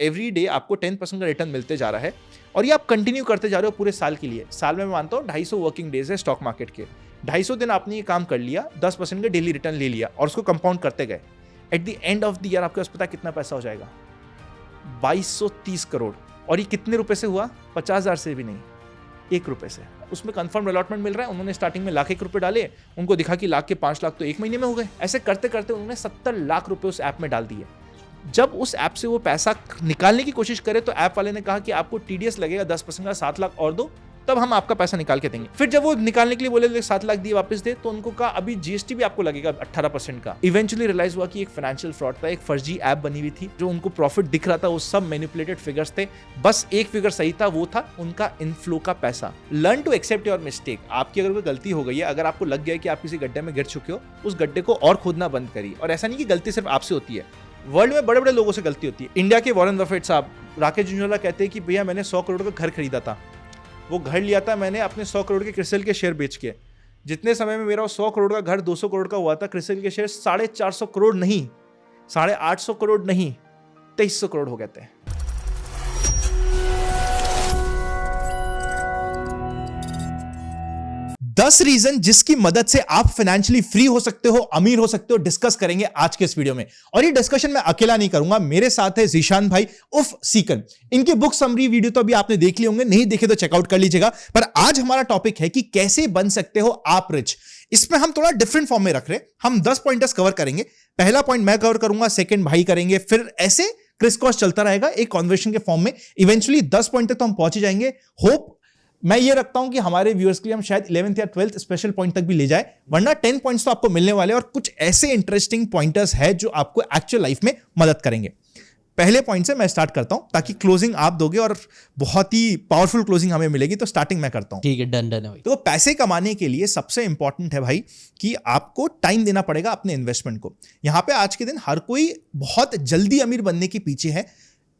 Every day आपको 10% का return मिलते जा रहा है और ये आप कंटिन्यू करते जा रहे हो पूरे साल के लिए। साल में मैं मानता हूँ 250 वर्किंग डेज है स्टॉक मार्केट के, 250 दिन आपने ये काम कर लिया, 10% का डेली रिटर्न ले लिया और उसको कंपाउंड करते गए। Eight the end of the year आपके पास पता कितना पैसा हो जाएगा? 2230 करोड़। और ये कितने रुपए से हुआ? 50,000 से भी नहीं, 1 रुपए से। उसमें कंफर्म अलॉटमेंट मिल रहा है। उन्होंने स्टार्टिंग में लाख 1 रुपए डाले, उनको दिखा कि लाख के 5 लाख तो 1 महीने में हो गए। ऐसे करते करते उन्होंने 70 लाख रुपए उस ऐप में डाल दिए। जब उस ऐप से वो पैसा निकालने की कोशिश करे तो ऐप वाले ने कहा कि आपको टीडीएस लगेगा 10% का, 7 लाख और दो, तब हम आपका पैसा निकाल के देंगे। फिर जब वो निकालने के लिए बोले 7 लाख दिए वापस दे, तो उनको कहा अभी जीएसटी भी आपको लगेगा 18% का। इवेंचुअली रियलाइज हुआ कि एक फाइनेंशियल फ्रॉड था, एक फर्जी ऐप बनी हुई थी। जो उनको प्रॉफिट दिख रहा था वो सब मैनिपुलेटेड फिगर्स थे, बस एक फिगर सही था, वो था उनका इनफ्लो का पैसा। Learn to accept your mistake. आपकी अगर कोई गलती हो गई है, अगर आपको लग गया है कि आप किसी गड्ढे में गिर चुके हो, उस गड्ढे को और खोदना बंद करिए। और ऐसा नहीं कि गलती सिर्फ आपसे होती है, वर्ल्ड में बड़े बड़े लोगों से गलती होती है। इंडिया के वॉरेन बफेट साहब, राकेश झुंझुनवाला कहते हैं कि भैया मैंने 100 करोड़ का घर खरीदा था, वो घर लिया था मैंने अपने 100 करोड़ के क्रिसिल के शेयर बेच के। जितने समय में मेरा 100 करोड़ का घर 200 करोड़ का हुआ था, क्रिसिल के शेयर 450 करोड़ नहीं, 850 करोड़ नहीं, 2300 करोड़ हो गए थे। 10 रीजन जिसकी मदद से आप फाइनेंशियली फ्री हो सकते हो, अमीर हो सकते हो, डिस्कस करेंगे आज के इस वीडियो में। और ये डिस्कशन मैं अकेला नहीं करूंगा, मेरे साथ है जीशान भाई उफ सीकन। इनके बुक समरी वीडियो तो अभी आपने देख लिए होंगे, नहीं देखे तो चेकआउट कर लीजिएगा। पर आज हमारा टॉपिक है कि कैसे बन सकते हो आप रिच। इसमें हम थोड़ा डिफरेंट फॉर्म में रख रहे हैं। हम 10 पॉइंटर्स कवर करेंगे। पहला पॉइंट मैं कवर करूंगा, सेकंड भाई करेंगे, फिर ऐसे क्रिस क्रॉस चलता रहेगा एक कॉन्वर्सेशन के फॉर्म में। इवेंचुअली 10 पॉइंट तक तो हम पहुंच जाएंगे। होप मैं ये रखता हूं कि हमारे व्यूअर्स के लिए हम शायद 11th या 12th स्पेशल पॉइंट तक भी ले जाए, वरना 10 पॉइंट्स तो आपको मिलने वाले हैं और कुछ ऐसे इंटरेस्टिंग पॉइंटर्स हैं जो आपको एक्चुअल लाइफ में मदद करेंगे। पहले पॉइंट से मैं स्टार्ट करता हूं ताकि क्लोजिंग आप दोगे और बहुत ही पावरफुल क्लोजिंग हमें मिलेगी। तो स्टार्टिंग मैं करता हूं। ठीक है, डन है भाई। तो पैसे कमाने के लिए सबसे इंपॉर्टेंट है भाई कि आपको टाइम देना पड़ेगा अपने इन्वेस्टमेंट को। यहां पे आज के दिन हर कोई बहुत जल्दी अमीर बनने के पीछे है।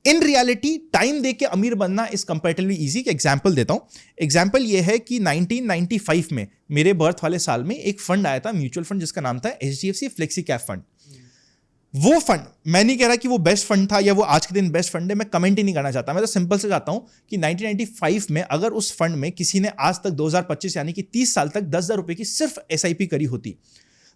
इन रियलिटी टाइम दे के अमीर बनना इज कंपैरेटिवली इजी। एग्जाम्पल देता हूं। एग्जाम्पल ये है कि 1995 में मेरे बर्थ वाले साल में एक फंड आया था, म्यूचुअल फंड, जिसका नाम था HDFC फ्लेक्सी कैप फंड। वो फंड, मैं नहीं कह रहा कि वो बेस्ट फंड था या वो आज के दिन बेस्ट फंड है, मैं कमेंट ही नहीं करना चाहता। मैं तो सिंपल से चाहता हूं कि 1995 में अगर उस फंड में किसी ने आज तक 2025 यानी कि 30 साल तक 10,000 रुपए की सिर्फ SIP करी होती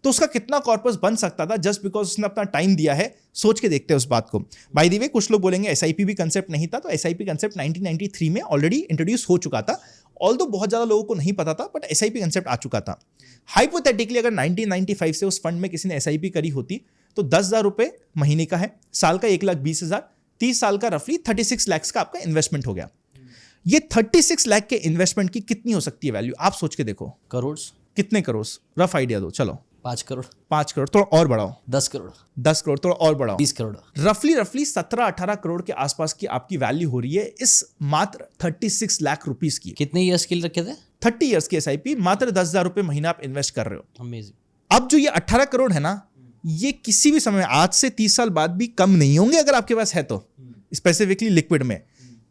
तो उसका कितना कॉर्पस बन सकता था, जस्ट बिकॉज उसने अपना टाइम दिया है। सोच के देखते हैं उस बात को। बाय द वे, कुछ लोग बोलेंगे SIP भी कंसेप्ट नहीं था, तो SIP कंसेप्ट 1993 में ऑलरेडी इंट्रोड्यूस हो चुका था। ऑल्दो बहुत ज्यादा लोगों को नहीं पता था, बट SIP कंसेप्ट आ चुका था। हाइपोथेटिकली अगर 1995 से उस फंड में किसी ने SIP करी होती तो 10,000 रुपए महीने का है, साल का 1,20,000, 30 साल का रफली 36 लाख का आपका इन्वेस्टमेंट हो गया। ये 36 लाख के इन्वेस्टमेंट की कितनी हो सकती है वैल्यू, आप सोच के देखो। करोड़? कितने करोड़? रफ आइडिया दो। चलो 5 करोड़। 5 करोड़, थोड़ा और बढ़ाओ। 10 करोड़। 10 करोड़, थोड़ा और बढ़ाओ। 20 करोड़। रफली 17-18 करोड़ के आसपास की आपकी वैल्यू हो रही है इस मात्र 36 लाख रुपीस की। कितने ईयर्स के लिए रखे थे? 30 ईयर्स की SIP, मात्र 10,000 रुपए महीना आप इन्वेस्ट कर रहे हो। अमेजिंग। अब जो ये 18 करोड़ है ना, ये किसी भी समय आज से 30 साल बाद भी कम नहीं होंगे अगर आपके पास है तो, स्पेसिफिकली लिक्विड में।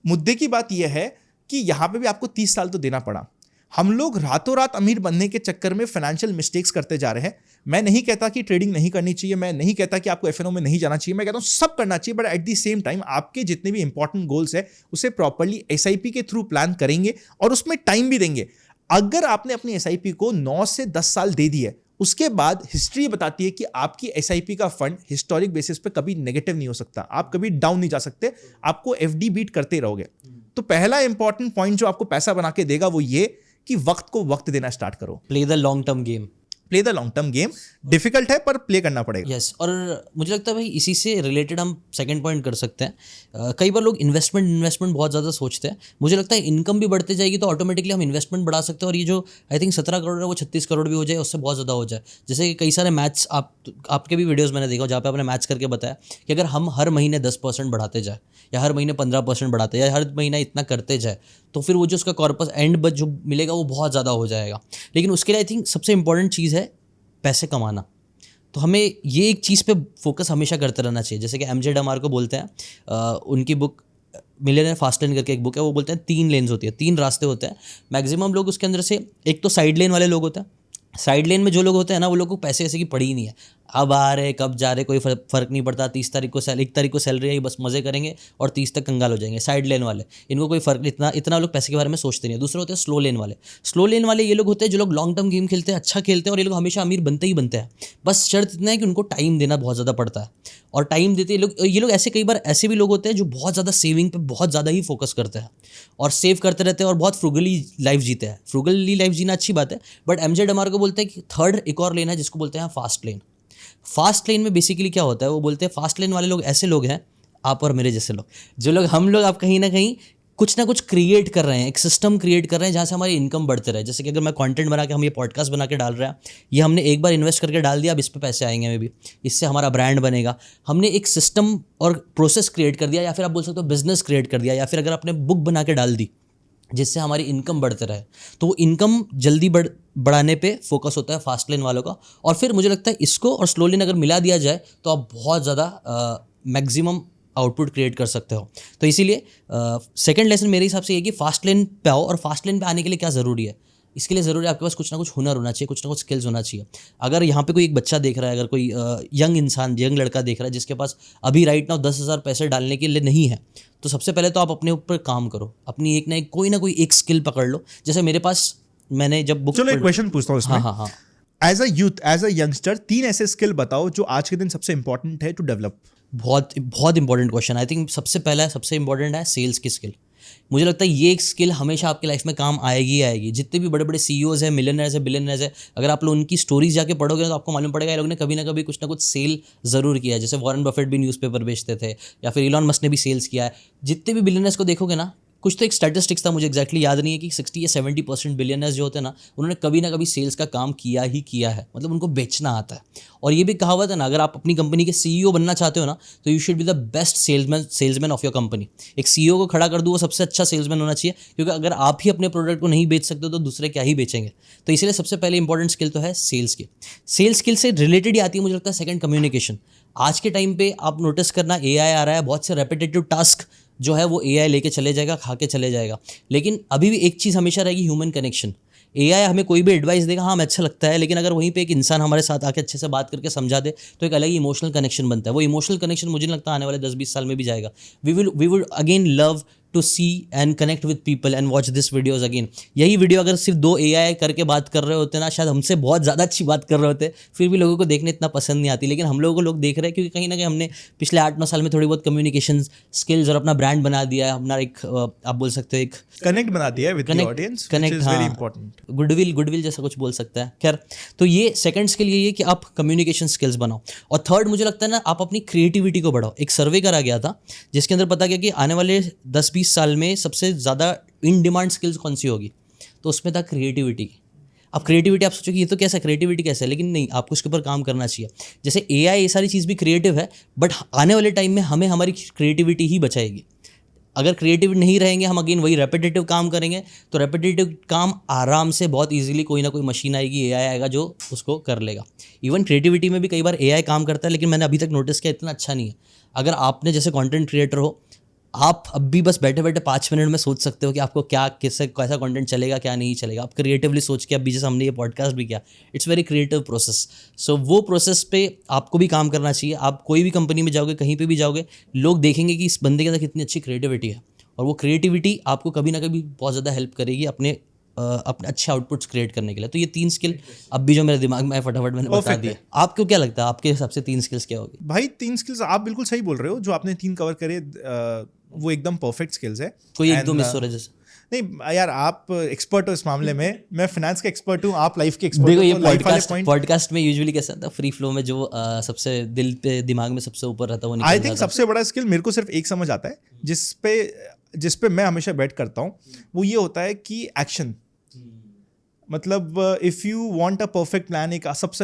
मुद्दे की बात यह है कि यहां पे भी आपको 30 साल तो देना पड़ा। हम लोग रातों रात अमीर बनने के चक्कर में फाइनेंशियल मिस्टेक्स करते जा रहे हैं। मैं नहीं कहता कि ट्रेडिंग नहीं करनी चाहिए, मैं नहीं कहता कि आपको FNO में नहीं जाना चाहिए, मैं कहता हूं सब करना चाहिए, but at the same time आपके जितने भी इंपॉर्टेंट गोल्स है उसे प्रॉपर्ली SIP के थ्रू प्लान करेंगे और उसमें टाइम भी देंगे। अगर आपने अपनी SIP को 9 से 10 साल दे दिए, उसके बाद हिस्ट्री बताती है कि आपकी SIP का फंड हिस्टोरिक बेसिस पे कभी नेगेटिव नहीं हो सकता, आप कभी डाउन नहीं जा सकते, आपको FD बीट करते रहोगे। तो पहला इंपॉर्टेंट पॉइंट जो आपको पैसा बना के देगा वो ये कि वक्त को वक्त देना स्टार्ट करो। Play the long term game. Play the long term game difficult है पर प्ले करना पड़ेगा। यस। और मुझे लगता है भाई इसी से रिलेटेड हम सेकंड पॉइंट कर सकते हैं। कई बार लोग इन्वेस्टमेंट बहुत ज़्यादा सोचते हैं। मुझे लगता है इनकम भी बढ़ती जाएगी तो ऑटोमेटिकली हम इन्वेस्टमेंट बढ़ा सकते हैं, और ये जो आई थिंक 17 करोड़ है वो 36 करोड़ भी हो जाए, उससे बहुत ज़्यादा हो जाए। जैसे कि कई सारे मैथ्स आपके भी वीडियोज़ मैंने देखा जहाँ पे आपने मैथ्स करके बताया कि अगर हम हर महीने 10% बढ़ाते जाए या हर महीने 15% बढ़ाते या हर महीना इतना करते जाए तो फिर वो जो उसका कॉर्पस एंड जो मिलेगा वो बहुत ज़्यादा हो जाएगा। लेकिन उसके लिए आई थिंक सबसे इंपॉर्टेंट चीज़ है पैसे कमाना। तो हमें ये एक चीज़ पे फोकस हमेशा करते रहना चाहिए। जैसे कि MJ डमार को बोलते हैं, उनकी बुक मिलियनेयर फास्ट लेन करके एक बुक है, वो बोलते हैं 3 लेन्स होती है, 3 रास्ते होते हैं। मैक्सिमम लोग उसके अंदर से, एक तो साइड लेन वाले लोग होते हैं। साइड लेन में जो लोग होते हैं ना, वो लोग को पैसे ऐसे की पड़ी ही नहीं है। अब आ रहे कब जा रहे कोई फर्क नहीं पड़ता, 30 तारीख को 1 तारीख को सैलरी आई, बस मजे करेंगे और 30 तक कंगाल हो जाएंगे। साइड लेन वाले, इनको कोई फर्क नहीं, इतना लोग पैसे के बारे में सोचते नहीं है। दूसरे होते हैं स्लो लेन वाले। स्लो लेन वाले ये लोग होते हैं जो लोग लॉन्ग टर्म गेम खेलते हैं, अच्छा खेलते हैं, और ये लोग हमेशा अमीर बनते ही बनते हैं। बस शर्त इतना है कि उनको टाइम देना बहुत ज़्यादा पड़ता है, और टाइम देते ये लोग ऐसे कई बार ऐसे भी लोग होते हैं जो बहुत ज़्यादा सेविंग पे बहुत ज़्यादा ही फोकस करते हैं और सेव करते रहते हैं और बहुत फ्रूगली लाइफ जीते हैं। फ्रूगली लाइफ जीना अच्छी बात है, बट एमजे डमार को बोलते हैं कि थर्ड एक और लेन है जिसको बोलते हैं फास्ट लेन। फास्ट लेन में बेसिकली क्या होता है, वो बोलते हैं फास्ट लेन वाले लोग ऐसे लोग हैं, आप और मेरे जैसे लोग, जो लोग हम लोग आप कहीं ना कहीं कुछ ना कुछ क्रिएट कर रहे हैं, एक सिस्टम क्रिएट कर रहे हैं जहाँ से हमारी इनकम बढ़ते रहे। जैसे कि अगर मैं कंटेंट बना के, हम ये पॉडकास्ट बना के डाल रहे हैं, ये हमने एक बार इन्वेस्ट करके डाल दिया, अब इस पे पैसे आएंगे, में भी इससे हमारा ब्रांड बनेगा। हमने एक सिस्टम और प्रोसेस क्रिएट कर दिया, या फिर आप बोल सकते हो बिजनेस क्रिएट कर दिया, या फिर अगर आपने बुक बना के डाल दी जिससे हमारी इनकम बढ़ते रहे, तो वो इनकम जल्दी बढ़ाने पे फोकस होता है फास्ट लेन वालों का। और फिर मुझे लगता है इसको और स्लो लेन अगर मिला दिया जाए तो आप बहुत ज़्यादा मैक्सिमम आउटपुट क्रिएट कर सकते हो। तो इसीलिए सेकंड लेसन मेरे हिसाब से ये कि फास्ट लेन पे आओ, और फास्ट लेन पे आने के लिए क्या ज़रूरी है, इसके लिए ज़रूरी है आपके पास कुछ ना कुछ हुनर होना चाहिए, कुछ ना कुछ स्किल्स होना चाहिए। अगर यहाँ पे कोई एक बच्चा देख रहा है, अगर कोई यंग इंसान, यंग लड़का देख रहा है जिसके पास अभी राइट नाउ 10,000 पैसे डालने के लिए नहीं है, तो सबसे पहले तो आप अपने ऊपर काम करो, अपनी कोई ना कोई एक स्किल पकड़ लो। जैसे मेरे पास, मैंने जब बुक, चलो एक क्वेश्चन पूछता हूँ इसमें। हाँ। As a youth, as a youngster, 3 ऐसे स्किल बताओ जो आज के दिन सबसे इंपॉर्टेंट है टू डेवलप। बहुत इंपॉर्टेंट क्वेश्चन। आई थिंक सबसे पहला, सबसे इंपॉर्टेंट है सेल्स की स्किल। मुझे लगता है ये एक स्किल हमेशा आपकी लाइफ में काम आएगी ही आएगी। जितने भी बड़े बड़े सीईओज हैं, मिलियनर्स हैं, बिलियनर्स हैं, अगर आप लोग उनकी स्टोरीज जाके पढ़ोगे तो आपको मालूम पड़ेगा ये लोग ने कभी ना कभी कुछ ना कुछ सेल ज़रूर किया है। जैसे वॉरेन बफेट भी न्यूज़पेपर बेचते थे, या फिर इलॉन मस्क ने भी सेल्स किया है। जितने भी बिलियनर्स को देखोगे ना, कुछ तो एक स्टैटिस्टिक्स था, मुझे एक्जैक्टली याद नहीं है, कि 60 या 70% बिलियनर्स जो होते हैं ना, उन्होंने कभी ना कभी सेल्स का काम किया ही किया है, मतलब उनको बेचना आता है। और ये भी कहावत है ना, अगर आप अपनी कंपनी के सीईओ बनना चाहते हो ना, तो you should be the best salesman of your company. एक सीईओ को खड़ा कर दो, वो सबसे अच्छा सेल्समैन होना चाहिए, क्योंकि अगर आप ही अपने प्रोडक्ट को नहीं बेच सकते तो दूसरे क्या ही बेचेंगे। तो इसलिए सबसे पहले इंपॉर्टेंट स्किल तो है सेल्स की। सेल्स स्किल से रिलेटेड ही आती है मुझे लगता है सेकंड, कम्युनिकेशन। आज के टाइम पे आप नोटिस करना, एआई आ रहा है, बहुत से रेपिटेटिव टास्क जो है वो एआई लेके चले जाएगा, खा के चले जाएगा। लेकिन अभी भी एक चीज़ हमेशा रहेगी, ह्यूमन कनेक्शन। एआई हमें कोई भी एडवाइस देगा, हाँ हमें अच्छा लगता है, लेकिन अगर वहीं पे एक इंसान हमारे साथ आके अच्छे से बात करके समझा दे तो एक अलग ही इमोशनल कनेक्शन बनता है। वो इमोशनल कनेक्शन मुझे नहीं लगता आने वाले 10-20 साल में भी जाएगा। We would again love to see and connect with people and watch this videos again. यही वीडियो अगर सिर्फ 2 एआई करके बात कर रहे होते ना, शायद हमसे बहुत ज़्यादा अच्छी बात कर रहे होते, फिर भी लोगों को देखने इतना पसंद नहीं आती। लेकिन हम लोगों को लोग देख रहे हैं क्योंकि कहीं ना कहीं हमने पिछले 8-9 साल में थोड़ी बहुत कम्युनिकेशन स्किल्स और अपना ब्रांड बना दिया है, अपना एक आप बोल सकते हो एक कनेक्ट बना दिया है with the audience, connect, which is very important. Goodwill जैसा कुछ बोल सकता है। खैर, तो ये सेकंड स्किल यही है कि आप कम्युनिकेशन स्किल्स बनाओ। और थर्ड मुझे लगता है ना, आप अपनी क्रिएटिविटी को बढ़ाओ। एक सर्वे करा गया था जिसके अंदर पता गया कि आने वाले 10-20 साल में सबसे ज़्यादा इन डिमांड स्किल्स कौन सी होगी, तो उसमें था क्रिएटिविटी। अब क्रिएटिविटी आप सोचो कि ये तो कैसा, क्रिएटिविटी कैसा है, लेकिन नहीं, आपको उसके ऊपर काम करना चाहिए। जैसे एआई, ये सारी चीज़ भी क्रिएटिव है, बट आने वाले टाइम में हमें हमारी क्रिएटिविटी ही बचाएगी। अगर क्रिएटिव नहीं रहेंगे, हम अगेन वही रेपिटेटिव काम करेंगे, तो रेपिटेटिव काम आराम से बहुत इजीली कोई ना कोई मशीन आएगी, एआई आएगा जो उसको कर लेगा। इवन क्रिएटिविटी में भी कई बार एआई काम करता है, लेकिन मैंने अभी तक नोटिस किया इतना अच्छा नहीं है। अगर आपने जैसे कंटेंट क्रिएटर हो, आप अब भी बस बैठे बैठे 5 मिनट में सोच सकते हो कि आपको क्या, किससे कैसा कंटेंट चलेगा, क्या नहीं चलेगा। आप क्रिएटिवली सोच के, अभी जैसे हमने ये पॉडकास्ट भी किया, इट्स वेरी क्रिएटिव प्रोसेस। सो वो प्रोसेस पे आपको भी काम करना चाहिए। आप कोई भी कंपनी में जाओगे, कहीं पे भी जाओगे, लोग देखेंगे कि इस बंदे के अंदर कितनी अच्छी क्रिएटिविटी है, और वो क्रिएटिविटी आपको कभी ना कभी बहुत ज़्यादा हेल्प करेगी अपने अच्छे आउटपुट्स क्रिएट करने के लिए। तो ये 3 स्किल अब भी जो मेरे दिमाग में फटाफट मैंने बता दिया। आपको क्या लगता है, आपके हिसाब से 3 स्किल्स क्या होगी? भाई 3 स्किल्स आप बिल्कुल सही बोल रहे हो, जो आपने 3 कवर करे वो एकदम परफेक्ट स्किल्स है। कोई एक दो मिस हो रहा है जैसे? नहीं यार, आप एक्सपर्ट हो इस मामले में, मैं फाइनेंस का एक्सपर्ट हूँ, आप लाइफ के एक्सपर्ट देखो, हो। ये पॉडकास्ट में यूजुअली कैसा था, फ्री फ्लो में जो सबसे दिल पे, दिमाग में सबसे ऊपर रहता है वो निकल आई जाता थिंक सबसे बड़ा स्किल मेरे को सिर्फ एक समझ आता है, जिस पे मैं हमेशा बैठ करता हूँ, वो ये होता है कि एक्शन। मतलब if you want a perfect plan, एक सबसे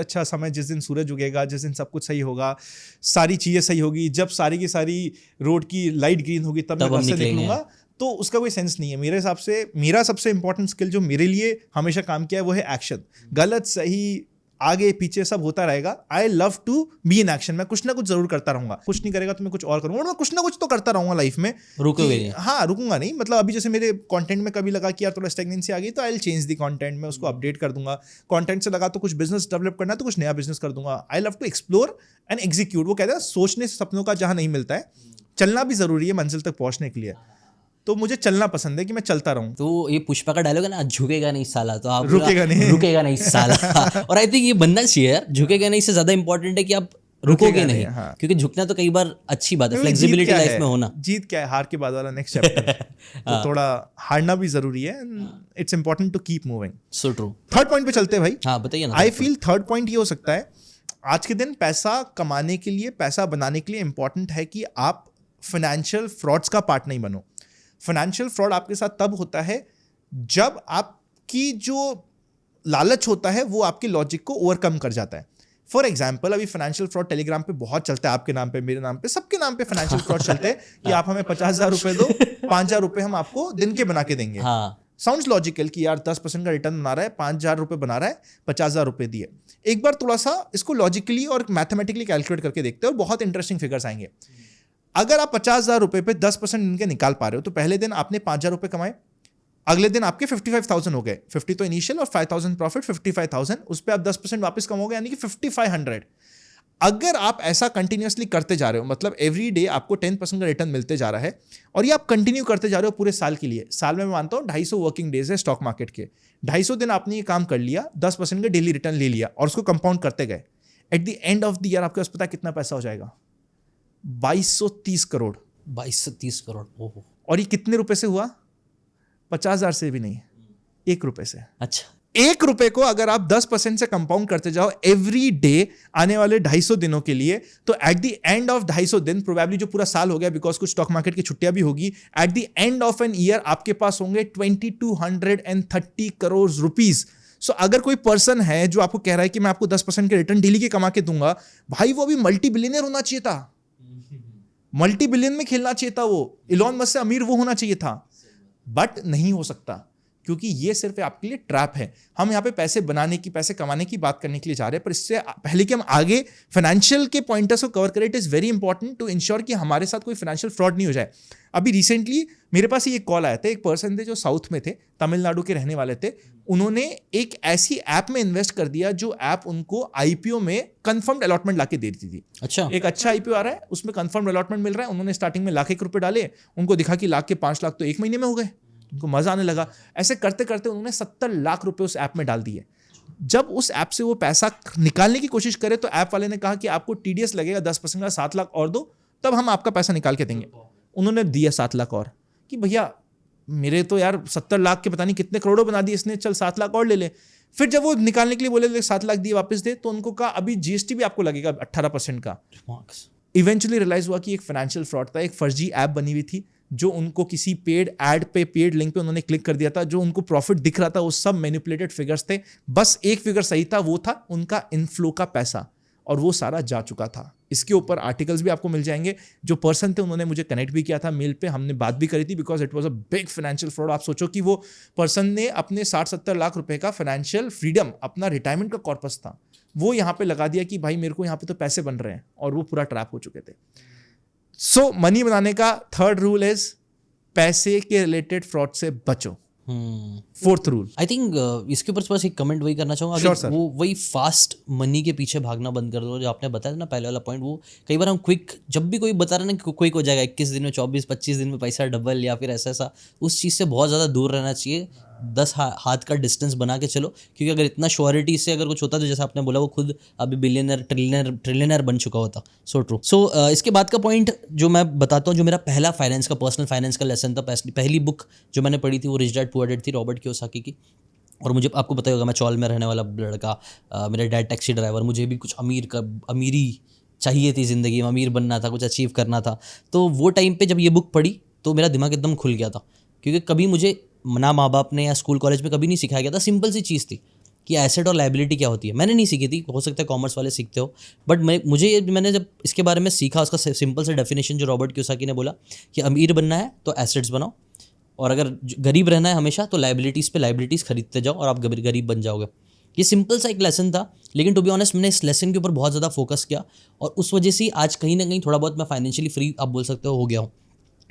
अच्छा समय जिस दिन सूरज उगेगा, जिस दिन सब कुछ सही होगा, सारी चीज़ें सही होगी, जब सारी की सारी रोड की लाइट ग्रीन होगी, तब मैं घर से निकलूंगा, तो उसका कोई सेंस नहीं है मेरे हिसाब से। मेरा सबसे इंपॉर्टेंट स्किल जो मेरे लिए हमेशा काम किया है वो है एक्शन। गलत सही आगे पीछे सब होता रहेगा। I love to be in action. मैं कुछ ना कुछ जरूर करता रहूंगा, कुछ नहीं करेगा तो मैं कुछ और करूंगा, और मैं कुछ ना कुछ तो करता रहूंगा लाइफ में। रुकोगे नहीं? हाँ, रुकूंगा नहीं। मतलब अभी जैसे मेरे कंटेंट में कभी लगा कि यार थोड़ा स्टेगनेंसी आ गई तो I will change the content, मैं उसको अपडेट कर दूंगा। कंटेंट से लगा तो कुछ बिजनेस डेवलप करना है तो कुछ नया बिजनेस कर दूंगा। I love to explore and execute. वो कहते हैं सोचने से सपनों का जहां नहीं मिलता है, चलना भी जरूरी है मंजिल तक पहुंचने के लिए। तो मुझे चलना पसंद है कि मैं चलता रहूं। तो ये पुष्पा का डायलॉग है ना, झुकेगा नहीं साला, तो आप रुकेगा नहीं। रुकेगा नहीं साला। और आई थिंक ये बनना चाहिए यार, झुकेगा नहीं से ज्यादा इंपॉर्टेंट है कि आप रुकोगे नहीं। हाँ। क्योंकि झुकना तो कई बार अच्छी बात है, फ्लेक्सिबिलिटी लाइफ में होना। जीत क्या है, हार के बाद वाला नेक्स्ट चैप्टर। तो थोड़ा हारना भी जरूरी है। It's important to keep moving. So true. Third point पे चलते हैं भाई। हाँ बताइए ना। आई फील थर्ड पॉइंट ये हो सकता है, आज के दिन पैसा कमाने के लिए, पैसा बनाने के लिए इंपॉर्टेंट है कि आप फाइनेंशियल फ्रॉड्स का पार्ट नहीं बनो। फाइनेंशियल फ्रॉड आपके साथ तब होता है जब आपकी जो लालच होता है वो आपके लॉजिक को ओवरकम कर जाता है। फॉर एग्जाम्पल, अभी फाइनेंशियल फ्रॉड टेलीग्राम पे बहुत चलता है, आपके नाम पे, मेरे नाम पे, सबके नाम पे फाइनेंशियल फ्रॉड चलते हैं कि आप हमें 50,000 रुपए दो, 5,000 रुपए हम आपको दिन के बना के देंगे। हाँ। साउंड्स लॉजिकल कि यार 10% का रिटर्न बना रहा है, 5,000 रुपए बना रहा है, 50,000 रुपए दिए। एक बार थोड़ा सा इसको लॉजिकली और मैथमेटिकली कैलकुलेट करके देखते हो और बहुत इंटरेस्टिंग फिगर्स आएंगे। अगर आप 50,000 रुपए पे 10% इनके निकाल पा रहे हो तो पहले दिन आपने 5,000 रुपए कमाए, अगले दिन आपके 55,000 हो गए। 50 तो इनिशियल और 5,000 प्रॉफिट, 55,000, उस पर आप 10% वापस कमाओगे, यानी कि 5,500। अगर आप ऐसा कंटिन्यूसली करते जा रहे हो, मतलब एवरी डे आपको 10% का रिटर्न मिलते जा रहा है, और ये आप कंटिन्यू करते जा रहे हो पूरे साल के लिए। साल में मैं मानता हूँ 250 वर्किंग डेज है स्टॉक मार्केट के। 250 दिन आपने ये काम कर लिया, 10% का डेली रिटर्न ले लिया और उसको कंपाउंड करते गए। Eight the end of the year आपके पास पता है कितना पैसा हो जाएगा? 2230 करोड़। 2230 करोड़। ओहो। और ये कितने रुपए से हुआ? 50,000 से भी नहीं, 1 रुपए से। अच्छा। 1 रुपए को अगर आप 10% से कंपाउंड करते जाओ एवरी डे आने वाले 250 दिनों के लिए, तो एट द एंड ऑफ 250 दिन, प्रोबेबली जो पूरा साल हो गया बिकॉज कुछ स्टॉक मार्केट की छुट्टियां भी होगी, at the end of an year आपके पास होंगे 2230 करोड़ रुपीज। सो अगर कोई पर्सन है जो आपको कह रहा है कि मैं आपको 10% के रिटर्न डेली के कमा के दूंगा, भाई वो अभी मल्टी बिलियनर होना चाहिए था, मल्टी बिलियन में खेलना चाहिए था, वो इलॉन मस्क से अमीर वो होना चाहिए था, बट नहीं हो सकता क्योंकि ये सिर्फ आपके लिए ट्रैप है। हम यहाँ पे पैसे बनाने की, पैसे कमाने की बात करने के लिए जा रहे हैं, पर इससे पहले कि हम आगे फाइनेंशियल के पॉइंटर्स को कवर करें, it is very important to ensure कि हमारे साथ कोई फाइनेंशियल फ्रॉड नहीं हो जाए। अभी रिसेंटली मेरे पास ये कॉल आया था, एक पर्सन थे जो साउथ में थे, तमिलनाडु के रहने वाले थे। उन्होंने एक ऐसी ऐप में इन्वेस्ट कर दिया जो ऐप उनको आईपीओ में कंफर्म्ड अलॉटमेंट लाके दे देती थी। अच्छा। एक अच्छा आईपीओ आ रहा है, उसमें कंफर्म्ड अलॉटमेंट मिल रहा है। उन्होंने स्टार्टिंग में लाख 1 रुपए डाले, उनको दिखा कि लाख के 5 लाख तो 1 महीने में हो गए, उनको मजा आने लगा। ऐसे करते करते उन्होंने 70 लाख रुपए उस ऐप में डाल दिए। जब उस ऐप से वो पैसा निकालने की कोशिश करे तो ऐप वाले ने कहा कि आपको टीडीएस लगेगा 10% का, 7 लाख और दो, तब हम आपका पैसा निकाल के देंगे। उन्होंने दिया 7 लाख और, कि भैया मेरे तो यार 70 लाख के पता नहीं कितने करोड़ों बना दिए इसने, चल 7 लाख और ले ले। फिर जब वो निकालने के लिए बोले 7 लाख दिए वापस दे, तो उनको कहा अभी जीएसटी भी आपको लगेगा 18% का। इवेंचुअली रियलाइज हुआ कि एक फाइनेंशियल फ्रॉड था, एक फर्जी ऐप बनी हुई थी जो उनको किसी पेड ऐड पे, पेड लिंक पे उन्होंने क्लिक कर दिया था। जो उनको प्रॉफिट दिख रहा था वो सब मैनिपुलेटेड फिगर्स थे, बस एक फिगर सही था, वो था उनका इनफ्लो का पैसा, और वो सारा जा चुका था। इसके ऊपर आर्टिकल्स भी आपको मिल जाएंगे। जो पर्सन थे उन्होंने मुझे कनेक्ट भी किया था मेल पे, हमने बात भी करी थी, because it was a big financial fraud. आप सोचो कि वो पर्सन ने अपने 60-70 लाख रुपए का फाइनेंशियल फ्रीडम, अपना रिटायरमेंट का कॉर्पस था, वो यहाँ पे लगा दिया कि भाई मेरे को यहाँ पे तो पैसे बन रहे हैं, और वो पूरा ट्रैप हो चुके थे। सो मनी बनाने का थर्ड रूल इज पैसे के रिलेटेड फ्रॉड से बचो। फोर्थ रूल, आई थिंक इसके ऊपर बस एक कमेंट वही करना चाहूँगा। Sure, sir. वो वही फास्ट मनी के पीछे भागना बंद कर दो, जो आपने बताया ना पहले वाला पॉइंट। वो कई बार हम क्विक, जब भी कोई बता रहा है ना क्विक हो जाएगा 21 दिन में, 24-25 दिन में पैसा डबल या फिर ऐसा, उस चीज़ से बहुत ज़्यादा दूर रहना चाहिए। 10 हाथ का डिस्टेंस बना के चलो, क्योंकि अगर इतना श्योरिटी से अगर कुछ होता तो जैसा आपने बोला वो खुद अभी बिलियनर ट्रिलियनर बन चुका होता। So true. सो इसके बाद का पॉइंट जो मैं बताता हूँ, जो मेरा पहला फाइनेंस का, पर्सनल फाइनेंस का लेसन था, पहली बुक जो मैंने पढ़ी थी वो रिच डैड पुअर डैड थी, रॉबर्ट कियोसाकी की। और मुझे आपको पता होगा मैं चौल में रहने वाला लड़का, मेरे डैड टैक्सी ड्राइवर, मुझे भी कुछ अमीरी चाहिए थी ज़िंदगी में, अमीर बनना था, कुछ अचीव करना था। तो वो टाइम पे जब ये बुक पढ़ी तो मेरा दिमाग एकदम खुल गया था, क्योंकि कभी मुझे ना माँ बाप ने या स्कूल कॉलेज में कभी नहीं सिखाया गया था। सिंपल सी चीज़ थी कि एसेट और लायबिलिटी क्या होती है, मैंने नहीं सीखी थी, हो सकता है कॉमर्स वाले सीखते हो, बट मैंने जब इसके बारे में सीखा, उसका सिंपल सा डेफिनेशन जो रॉबर्ट कियोसाकी ने बोला कि अमीर बनना है तो एसेट्स बनाओ, और अगर गरीब रहना है हमेशा तो लायबिलिटीज़ पे लायबिलिटीज़ खरीदते जाओ और आप गरीब बन जाओगे। ये सिंपल सा एक लेसन था, लेकिन टू बी ऑनेस्ट मैंने इस लेसन के ऊपर बहुत ज़्यादा फोकस किया और उस वजह से आज कहीं ना कहीं थोड़ा बहुत मैं फाइनेंशियली फ्री आप बोल सकते हो गया हूँ।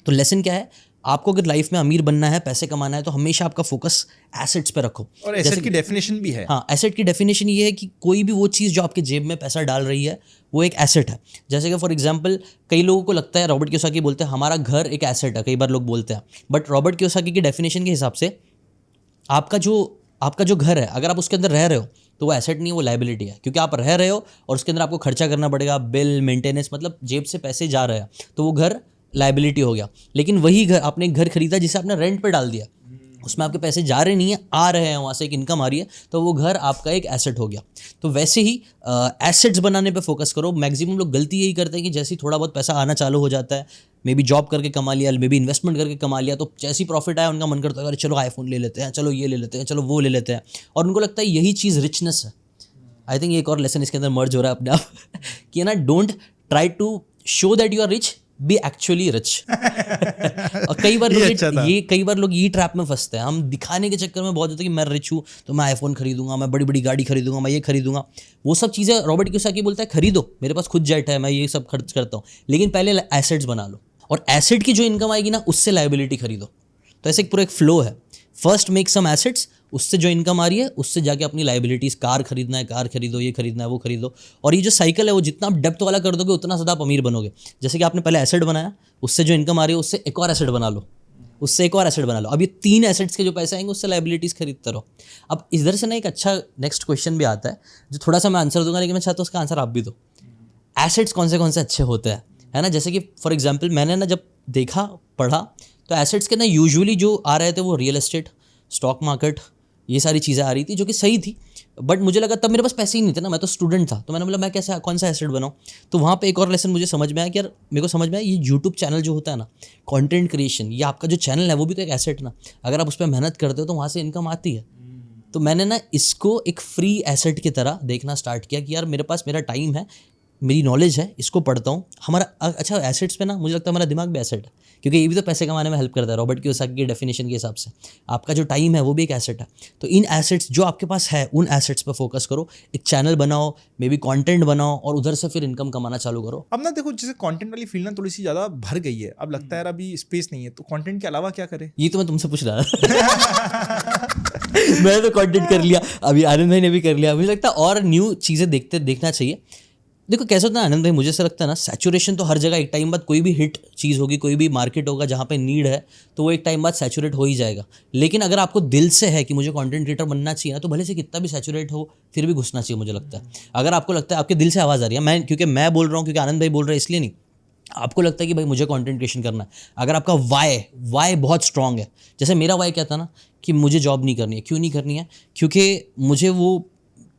तो लेसन क्या है, आपको अगर लाइफ में अमीर बनना है, पैसे कमाना है, तो हमेशा आपका फोकस एसेट्स पे रखो। और एसेट की डेफिनेशन भी है। हाँ, एसेट की डेफिनेशन ये है कि कोई भी वो चीज़ जो आपके जेब में पैसा डाल रही है वो एक एसेट है। जैसे कि फॉर एग्जांपल कई लोगों को लगता है, रॉबर्ट कियोसाकी बोलते हैं हमारा घर एक एसेट है, कई बार लोग बोलते हैं, बट रॉबर्ट कियोसाकी की डेफिनेशन के हिसाब से आपका जो घर है, अगर आप उसके अंदर रह रहे हो तो वो एसेट नहीं है, वो लायबिलिटी है, क्योंकि आप रह रहे हो और उसके अंदर आपको खर्चा करना पड़ेगा, बिल, मेंटेनेंस, मतलब जेब से पैसे जा रहे हैं, तो वो घर लायबिलिटी हो गया। लेकिन वही घर, आपने एक घर खरीदा जिसे आपने रेंट पे डाल दिया, उसमें आपके पैसे जा रहे नहीं है, आ रहे हैं, वहाँ से एक इनकम आ रही है, तो वो घर आपका एक एसेट हो गया। तो वैसे ही एसेट्स बनाने पे फोकस करो। मैक्सिमम लोग गलती यही करते हैं कि जैसे ही थोड़ा बहुत पैसा आना चालू हो जाता है, मे बी जॉब करके कमा लिया, मे बी इन्वेस्टमेंट करके कमा लिया, तो जैसे ही प्रॉफिट आया उनका मन करता है अरे चलो आईफोन ले लेते हैं, चलो ये ले लेते हैं, चलो वो ले लेते हैं, और उनको लगता है यही चीज़ रिचनेस है। आई थिंक एक और लेसन इसके अंदर मर्ज हो रहा है अपने आप कि ना, don't try to show that you are rich, be actually rich. और कई बार लोग ये ट्रैप में फंसते हैं। हम दिखाने के चक्कर में बहुत होता है कि मैं रिच हूँ तो मैं आईफोन खरीदूंगा, मैं बड़ी बड़ी गाड़ी खरीदूंगा, मैं ये खरीदूंगा, वो सब चीज़ें रॉबर्ट कियोसाकी बोलता है खरीदो, मेरे पास खुद जेट है, मैं ये सब खर्च करता हूँ, लेकिन पहले एसेट्स बना लो, और एसेट की जो इनकम आएगी ना उससे लायबिलिटी खरीदो। तो ऐसे पूरा एक फ्लो है, फर्स्ट मेक सम एसेट्स, उससे जो इनकम आ रही है उससे जाके अपनी लायबिलिटीज़, कार खरीदना है कार खरीदो, ये खरीदना है वो खरीदो, और ये जो साइकिल है वो जितना आप डेप्थ वाला कर दोगे उतना ज़्यादा आप अमीर बनोगे। जैसे कि आपने पहले एसेट बनाया, उससे जो इनकम आ रही है उससे एक और एसेट बना लो, उससे एक और एसेट बना लो, अब ये 3 एसेट्स के जो पैसे आएंगे उससे लायबिलिटीज़ खरीदते रहो। अब इधर से ना एक अच्छा नेक्स्ट क्वेश्चन भी आता है जो थोड़ा सा मैं आंसर दूंगा, लेकिन मैं चाहता हूँ उसका आंसर आप भी दो। एसेट्स कौन से अच्छे होते हैं, है ना? जैसे कि फॉर एग्जाम्पल मैंने ना जब देखा, पढ़ा, तो एसेट्स के ना यूजुअली जो आ रहे थे वो रियल एस्टेट, स्टॉक मार्केट, ये सारी चीज़ें आ रही थी जो कि सही थी, बट मुझे लगा तब मेरे पास पैसे ही नहीं थे ना, मैं तो स्टूडेंट था, तो मैंने बोला मैं कैसे कौन सा एसेट बनाऊँ। तो वहाँ पे एक और लेसन मुझे समझ में आया कि यार, मेरे को समझ में आया ये यूट्यूब चैनल जो होता है ना, कंटेंट क्रिएशन, ये आपका जो चैनल है वो भी तो एक एसेट ना, अगर आप उस पर मेहनत करते हो तो वहाँ से इनकम आती है। तो मैंने ना इसको एक फ्री एसेट की तरह देखना स्टार्ट किया कि यार मेरे पास मेरा टाइम है, मेरी नॉलेज है, इसको पढ़ता हूँ। हमारा अच्छा एसेट्स पे ना मुझे लगता है हमारा दिमाग भी एसेट है, क्योंकि ये भी तो पैसे कमाने में हेल्प करता है। रॉबर्ट कियोसाकी की डेफिनेशन के हिसाब से आपका जो टाइम है वो भी एक एसेट है। तो इन एसेट्स जो आपके पास है उन एसेट्स पे फोकस करो, एक चैनल बनाओ, मे बी कंटेंट बनाओ, और उधर से फिर इनकम कमाना चालू करो। अब ना देखो, जैसे कंटेंट वाली फील्ड ना थोड़ी सी ज़्यादा भर गई है, अब लगता है यार अभी स्पेस नहीं है, तो कंटेंट के अलावा क्या करें? ये तो मैं तुमसे पूछ रहा था मैंने तो कंटेंट कर लिया, अभी आनंद भाई ने भी कर लिया, मुझे लगता है और न्यू चीज़ें देखना चाहिए। देखो कैसे होता है आनंद भाई, मुझे ऐसा लगता है ना, सैचुरेशन तो हर जगह एक टाइम बाद, कोई भी हिट चीज़ होगी, कोई भी मार्केट होगा जहाँ पे नीड है, तो वो एक टाइम बाद सैचुरेट हो ही जाएगा। लेकिन अगर आपको दिल से है कि मुझे कंटेंट क्रिएटर बनना चाहिए ना, तो भले से कितना भी सैचुरेट हो फिर भी घुसना चाहिए मुझे लगता है। अगर आपको लगता है, आपके दिल से आवाज़ आ रही है, क्योंकि मैं बोल रहा हूँ, क्योंकि आनंद भाई बोल रहे हैं इसलिए नहीं, आपको लगता है कि भाई मुझे कंटेंट क्रिएशन करना है, अगर आपका वाई बहुत स्ट्रांग है, जैसे मेरा वाई क्या था ना कि मुझे जॉब नहीं करनी है। क्यों नहीं करनी है? क्योंकि मुझे वो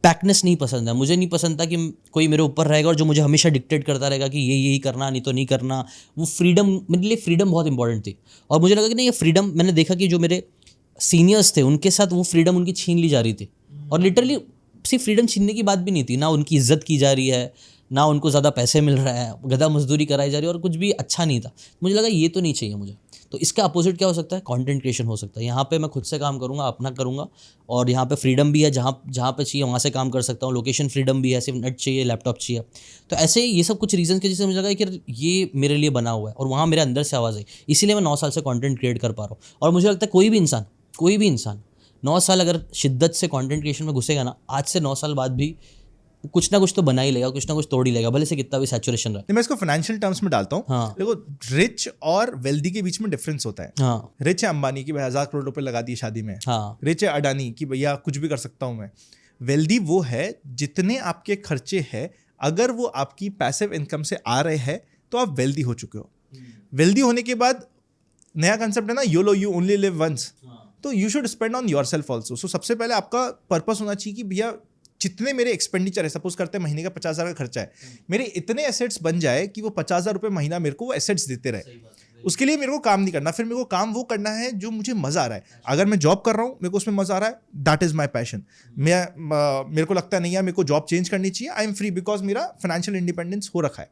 पैकनेस नहीं पसंद है, मुझे नहीं पसंद था कि कोई मेरे ऊपर रहेगा और जो मुझे हमेशा डिक्टेट करता रहेगा कि ये यही करना, नहीं तो नहीं करना। वो फ्रीडम, मेरे लिए फ्रीडम बहुत इंपॉर्टेंट थी, और मुझे लगा कि नहीं, ये फ्रीडम, मैंने देखा कि जो मेरे सीनियर्स थे उनके साथ वो फ्रीडम उनकी छीन ली जा रही थी, और लिटरली सिर्फ फ्रीडम छीनने की बात भी नहीं थी, ना उनकी इज्जत की जा रही है, ना उनको ज़्यादा पैसे मिल रहा है, गधा मजदूरी कराई जा रही है, और कुछ भी अच्छा नहीं था। मुझे लगा ये तो नहीं चाहिए मुझे। तो इसका अपोजिट क्या हो सकता है? कंटेंट क्रिएशन हो सकता है। यहाँ पे मैं खुद से काम करूँगा, अपना करूँगा, और यहाँ पे फ्रीडम भी है, जहाँ पे चाहिए वहाँ से काम कर सकता हूँ, लोकेशन फ्रीडम भी है, सिर्फ नेट चाहिए, लैपटॉप चाहिए। तो ऐसे ये सब कुछ रीज़न के जिससे मुझे लगा कि ये मेरे लिए बना हुआ है, और वहाँ मेरे अंदर से आवाज़ आई, इसीलिए मैं 9 साल से कंटेंट क्रिएट कर पा रहा हूँ। और मुझे लगता है कोई भी इंसान 9 साल अगर शिद्दत से कंटेंट क्रिएशन में घुसेगा ना, आज से 9 साल बाद भी कुछ ना कुछ तो बना ही लेगा, कुछ ना कुछ तोड़ ही लेगा, भले से कितना भी सैचुरेशन रहे। मैं इसको फाइनेंशियल टर्म्स में डालता हूँ। हाँ। देखो, रिच और वेल्दी के बीच में डिफरेंस होता है। हाँ। रिच है अंबानी की, भाई 1000 करोड़ रुपए लगा दिए शादी में। हाँ। रिच है अडानी की, भैया कुछ भी कर सकता हूँ मैं। वेल्दी वो है जितने आपके खर्चे हैं, अगर वो आपकी पैसिव इनकम से आ रहे हैं तो आप वेल्दी हो चुके हो। वेल्दी होने के बाद नया कंसेप्ट है ना, YOLO, you only live once. तो you should spend on yourself also. So सबसे पहले आपका पर्पस होना चाहिए कि भैया जितने मेरे एक्सपेंडिचर है, सपोज करते हैं महीने का 50,000 का खर्चा है, मेरे इतने एसेट्स बन जाए कि वो 50,000 रुपये महीना मेरे को वो एसेट्स देते रहे। उसके लिए मेरे को काम नहीं करना, फिर मेरे को काम वो करना है जो मुझे मज़ा आ रहा है। अगर मैं जॉब कर रहा हूँ, मेरे को उसमें मज़ा आ रहा है, दैट इज़ माई पैशन। मेरे को लगता नहीं है मेरे को जॉब चेंज करनी चाहिए, आई एम फ्री बिकॉज मेरा फाइनेंशियल इंडिपेंडेंस हो रखा है।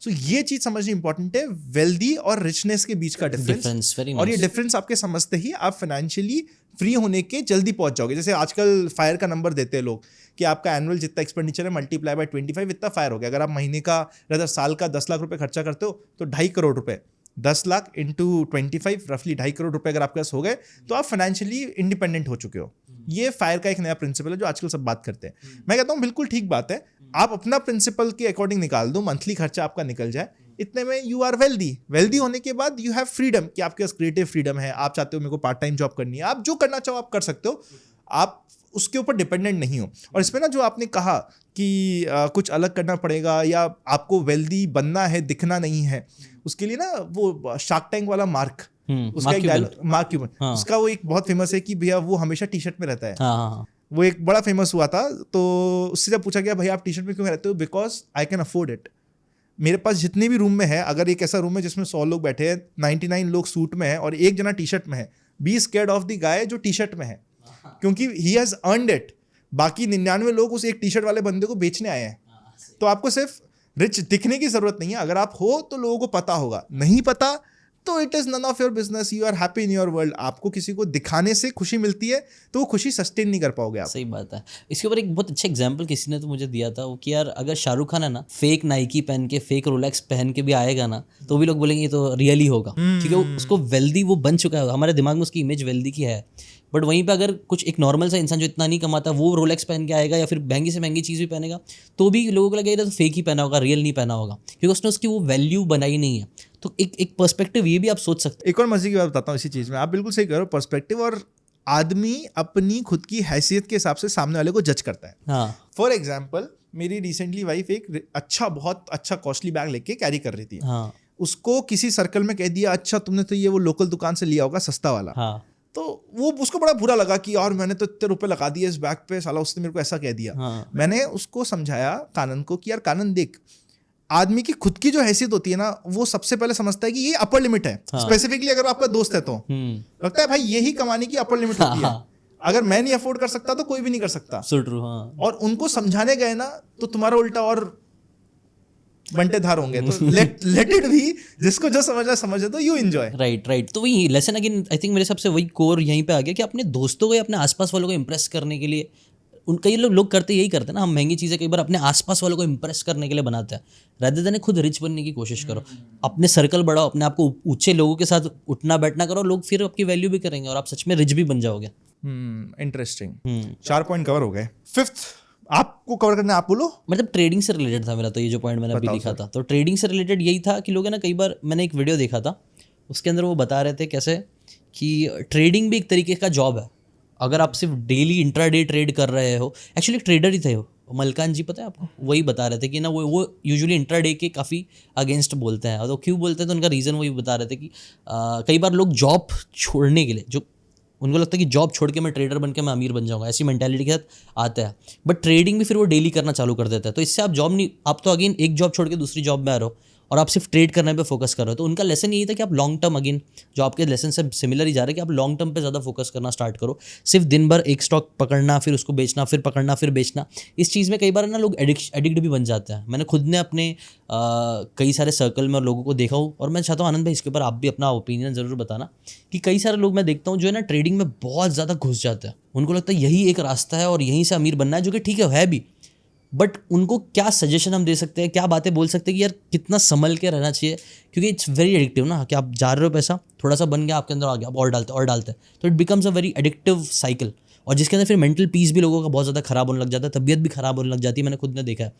सो ये चीज समझनी इंपॉर्टेंट है, वेल्दी और रिचनेस के बीच का डिफरेंस। और ये डिफरेंस आपके समझते ही आप फाइनेंशियली फ्री होने के जल्दी पहुंच जाओगे। जैसे आजकल फायर का नंबर देते हैं लोग कि आपका एनुअल जितना एक्सपेंडिचर है मल्टीप्लाई बाय 25 इतना फायर हो गया। अगर आप महीने का या साल का 10 लाख रुपए खर्चा करते हो तो 2.5 करोड़ रुपए, 10 लाख इंटू 25 रफली 2.5 करोड़ रुपए अगर आपके पास हो गए तो आप फाइनेंशियली इंडिपेंडेंट हो चुके हो। ये फायर का एक नया प्रिंसिपल है जो आजकल सब बात करते हैं। मैं कहता हूँ बिल्कुल ठीक बात है, आप अपना प्रिंसिपल के अकॉर्डिंग निकाल दो, मंथली खर्चा आपका निकल जाए, इतने में यू आर वेल्दी। वेल्दी होने के बाद यू हैव फ्रीडम कि आपके पास क्रिएटिव फ्रीडम है, आप चाहते हो मेरे को पार्ट टाइम जॉब करनी है, आप जो करना चाहो आप कर सकते हो, आप उसके ऊपर डिपेंडेंट नहीं हो। और इसमें ना जो आपने कहा कि कुछ अलग करना पड़ेगा या आपको वेल्दी बनना है, दिखना नहीं है, उसके लिए ना वो शार्क टैंक वाला मार्क, उसका एक डायलॉग, मार्क क्यूबन, उसका वो एक बहुत फेमस है कि भैया वो हमेशा टी शर्ट में रहता है। वो एक बड़ा फेमस हुआ था, तो उससे जब पूछा गया भैया आप टी शर्ट में क्यों रहते हो, because I can afford it. मेरे पास जितने भी रूम में है, अगर एक ऐसा रूम है जिसमें 100 लोग बैठे हैं, 99 लोग सूट में है और एक जना टी शर्ट में है, be scared of the guy जो टी शर्ट में है, क्योंकि ही हैज अर्नड इट। बाकी 99 लोग उस एक टी शर्ट वाले बंदे को बेचने आए हैं। तो आपको सिर्फ रिच दिखने की जरूरत नहीं है, अगर आप हो तो लोगों को पता होगा, नहीं पता तो it is none of your business, you are happy in your world. आपको किसी को दिखाने से खुशी मिलती है तो वो खुशी सस्टेन नहीं कर पाओगे आप। सही बात है। इसके ऊपर एक बहुत अच्छा एग्जांपल किसी ने तो मुझे दिया था, वो कि यार अगर शाहरुख खान है ना फेक नाइकी पहन के, फेक रोलेक्स पहन के भी आएगा ना, तो भी लोग बोलेंगे ये तो रियल ही होगा, क्योंकि उसको वेल्दी वो बन चुका है, हमारे दिमाग में उसकी इमेज वेल्दी की है। बट वहीं पे अगर कुछ एक नॉर्मल सा इंसान जो इतना नहीं कमाता वो रोलेक्स पहन के आएगा या फिर महंगी से महंगी चीज़ भी पहनेगा, तो भी लोगों को लगेगा तो फेक ही पहना होगा, रियल नहीं पहना होगा, क्योंकि उसने उसकी वो वैल्यू बनाई नहीं है। तो एक पर्सपेक्टिव ये भी आप सोच सकते हैं। एक और मजे की बात बताता हूँ इसी चीज़ में, आप बिल्कुल सही कह रहे हो, पर्सपेक्टिव। और आदमी अपनी खुद की हैसियत के हिसाब से सामने वाले को जज करता है। हाँ, फॉर एग्जाम्पल मेरी रिसेंटली वाइफ एक अच्छा बहुत अच्छा कॉस्टली बैग लेके कैरी कर रही थी। हाँ, उसको किसी सर्कल में कह दिया अच्छा तुमने तो ये वो लोकल दुकान से लिया होगा सस्ता वाला। हाँ, तो वो उसको बड़ा बुरा लगा कि यार मैंने तो इतने रुपए लगा दिए इस बैग पे, साला उसने मेरे को ऐसा कह दिया। हाँ, मैंने उसको समझाया कानन को कि यार कानन देख, आदमी की खुद की जो हैसियत होती है ना, वो सबसे पहले समझता है कि ये अपर लिमिट है। स्पेसिफिकली अगर आपका दोस्त है तो लगता है भाई यही कमाने की अपर लिमिट होती है, अगर मैं नहीं अफोर्ड कर सकता तो कोई भी नहीं कर सकता। So true. हाँ, और उनको समझाने गए ना तो तुम्हारा उल्टा और बंटेधार होंगे। तो लेट इट बी, जिसको जो समझना समझे, तो यू एंजॉय। राइट। तो वही लेसन अगेन आई थिंक मेरे हिसाब से वही कोर यहीं पे आ गया कि अपने दोस्तों को या अपने आसपास वालों को इंप्रेस करने के लिए, कई लोग करते यही करते हैं ना, हम महंगी चीज़ें कई बार अपने आसपास वालों को इंप्रेस करने के लिए बनाते हैं, रादर देन खुद रिच बनने की कोशिश करो। अपने सर्कल बढ़ाओ, अपने आप को ऊंचे लोगों के साथ उठना बैठना करो, लोग फिर आपकी वैल्यू भी करेंगे और आप सच में रिच भी बन जाओगे। इंटरेस्टिंग। 4 पॉइंट कवर हो गए, 5th आपको कवर करना है, आप बोलो। मतलब ट्रेडिंग से रिलेटेड था मेरा, तो ये जो पॉइंट मैंने अभी लिखा था, तो ट्रेडिंग से रिलेटेड यही था कि लोग है ना, कई बार मैंने एक वीडियो देखा था, उसके अंदर वो बता रहे थे कैसे कि ट्रेडिंग भी एक तरीके का जॉब है। अगर आप सिर्फ डेली इंट्राडे ट्रेड कर रहे हो, एक्चुअली ट्रेडर ही थे वो, मलकान जी पता है आपको, वही बता रहे थे कि ना वो यूजुअली इंट्राडे के काफ़ी अगेंस्ट बोलते हैं। और तो क्यों बोलते हैं तो उनका रीज़न वही बता रहे थे कि कई बार लोग जॉब छोड़ने के लिए, जो उनको लगता है कि जॉब छोड़ के मैं ट्रेडर बन के मैं अमीर बन जाऊंगा, ऐसी मेंटालिटी के साथ आता है, बट ट्रेडिंग भी फिर वो डेली करना चालू कर देता है। तो इससे आप जॉब नहीं, आप तो अगेन एक जॉब छोड़ के दूसरी जॉब में आ रहे हो और आप सिर्फ ट्रेड करने पे फोकस कर रहे हो। तो उनका लेसन यही था कि आप लॉन्ग टर्म, अगेन जो आपके लेसन से सिमिलर ही जा रहा है कि आप लॉन्ग टर्म पे ज़्यादा फोकस करना स्टार्ट करो। सिर्फ दिन भर एक स्टॉक पकड़ना, फिर उसको बेचना, फिर पकड़ना, फिर बेचना, इस चीज़ में कई बार ना लोग एडिक्ट भी बन जाते हैं। मैंने खुद ने अपने कई सारे सर्कल में लोगों को देखा हूँ, और मैं चाहता हूँ आनंद भाई इसके ऊपर आप भी अपना ओपिनियन ज़रूर बताना, कि कई सारे लोग मैं देखता हूँ जो है ना ट्रेडिंग में बहुत ज़्यादा घुस जाते हैं। उनको लगता है यही एक रास्ता है और यहीं से अमीर बनना है, जो कि ठीक है भी, बट उनको क्या सजेशन हम दे सकते हैं, क्या बातें बोल सकते हैं कि यार कितना संभल के रहना चाहिए, क्योंकि इट्स वेरी एडिक्टिव ना, कि आप जा रहे हो, पैसा थोड़ा सा बन गया आपके अंदर आ गया, आप और डालते तो it becomes a very addictive cycle, और जिसके अंदर फिर मेंटल पीस भी लोगों का बहुत ज़्यादा खराब होने लग जाता है, तबीयत भी खराब होने लग जाती है। मैंने खुद ने देखा है,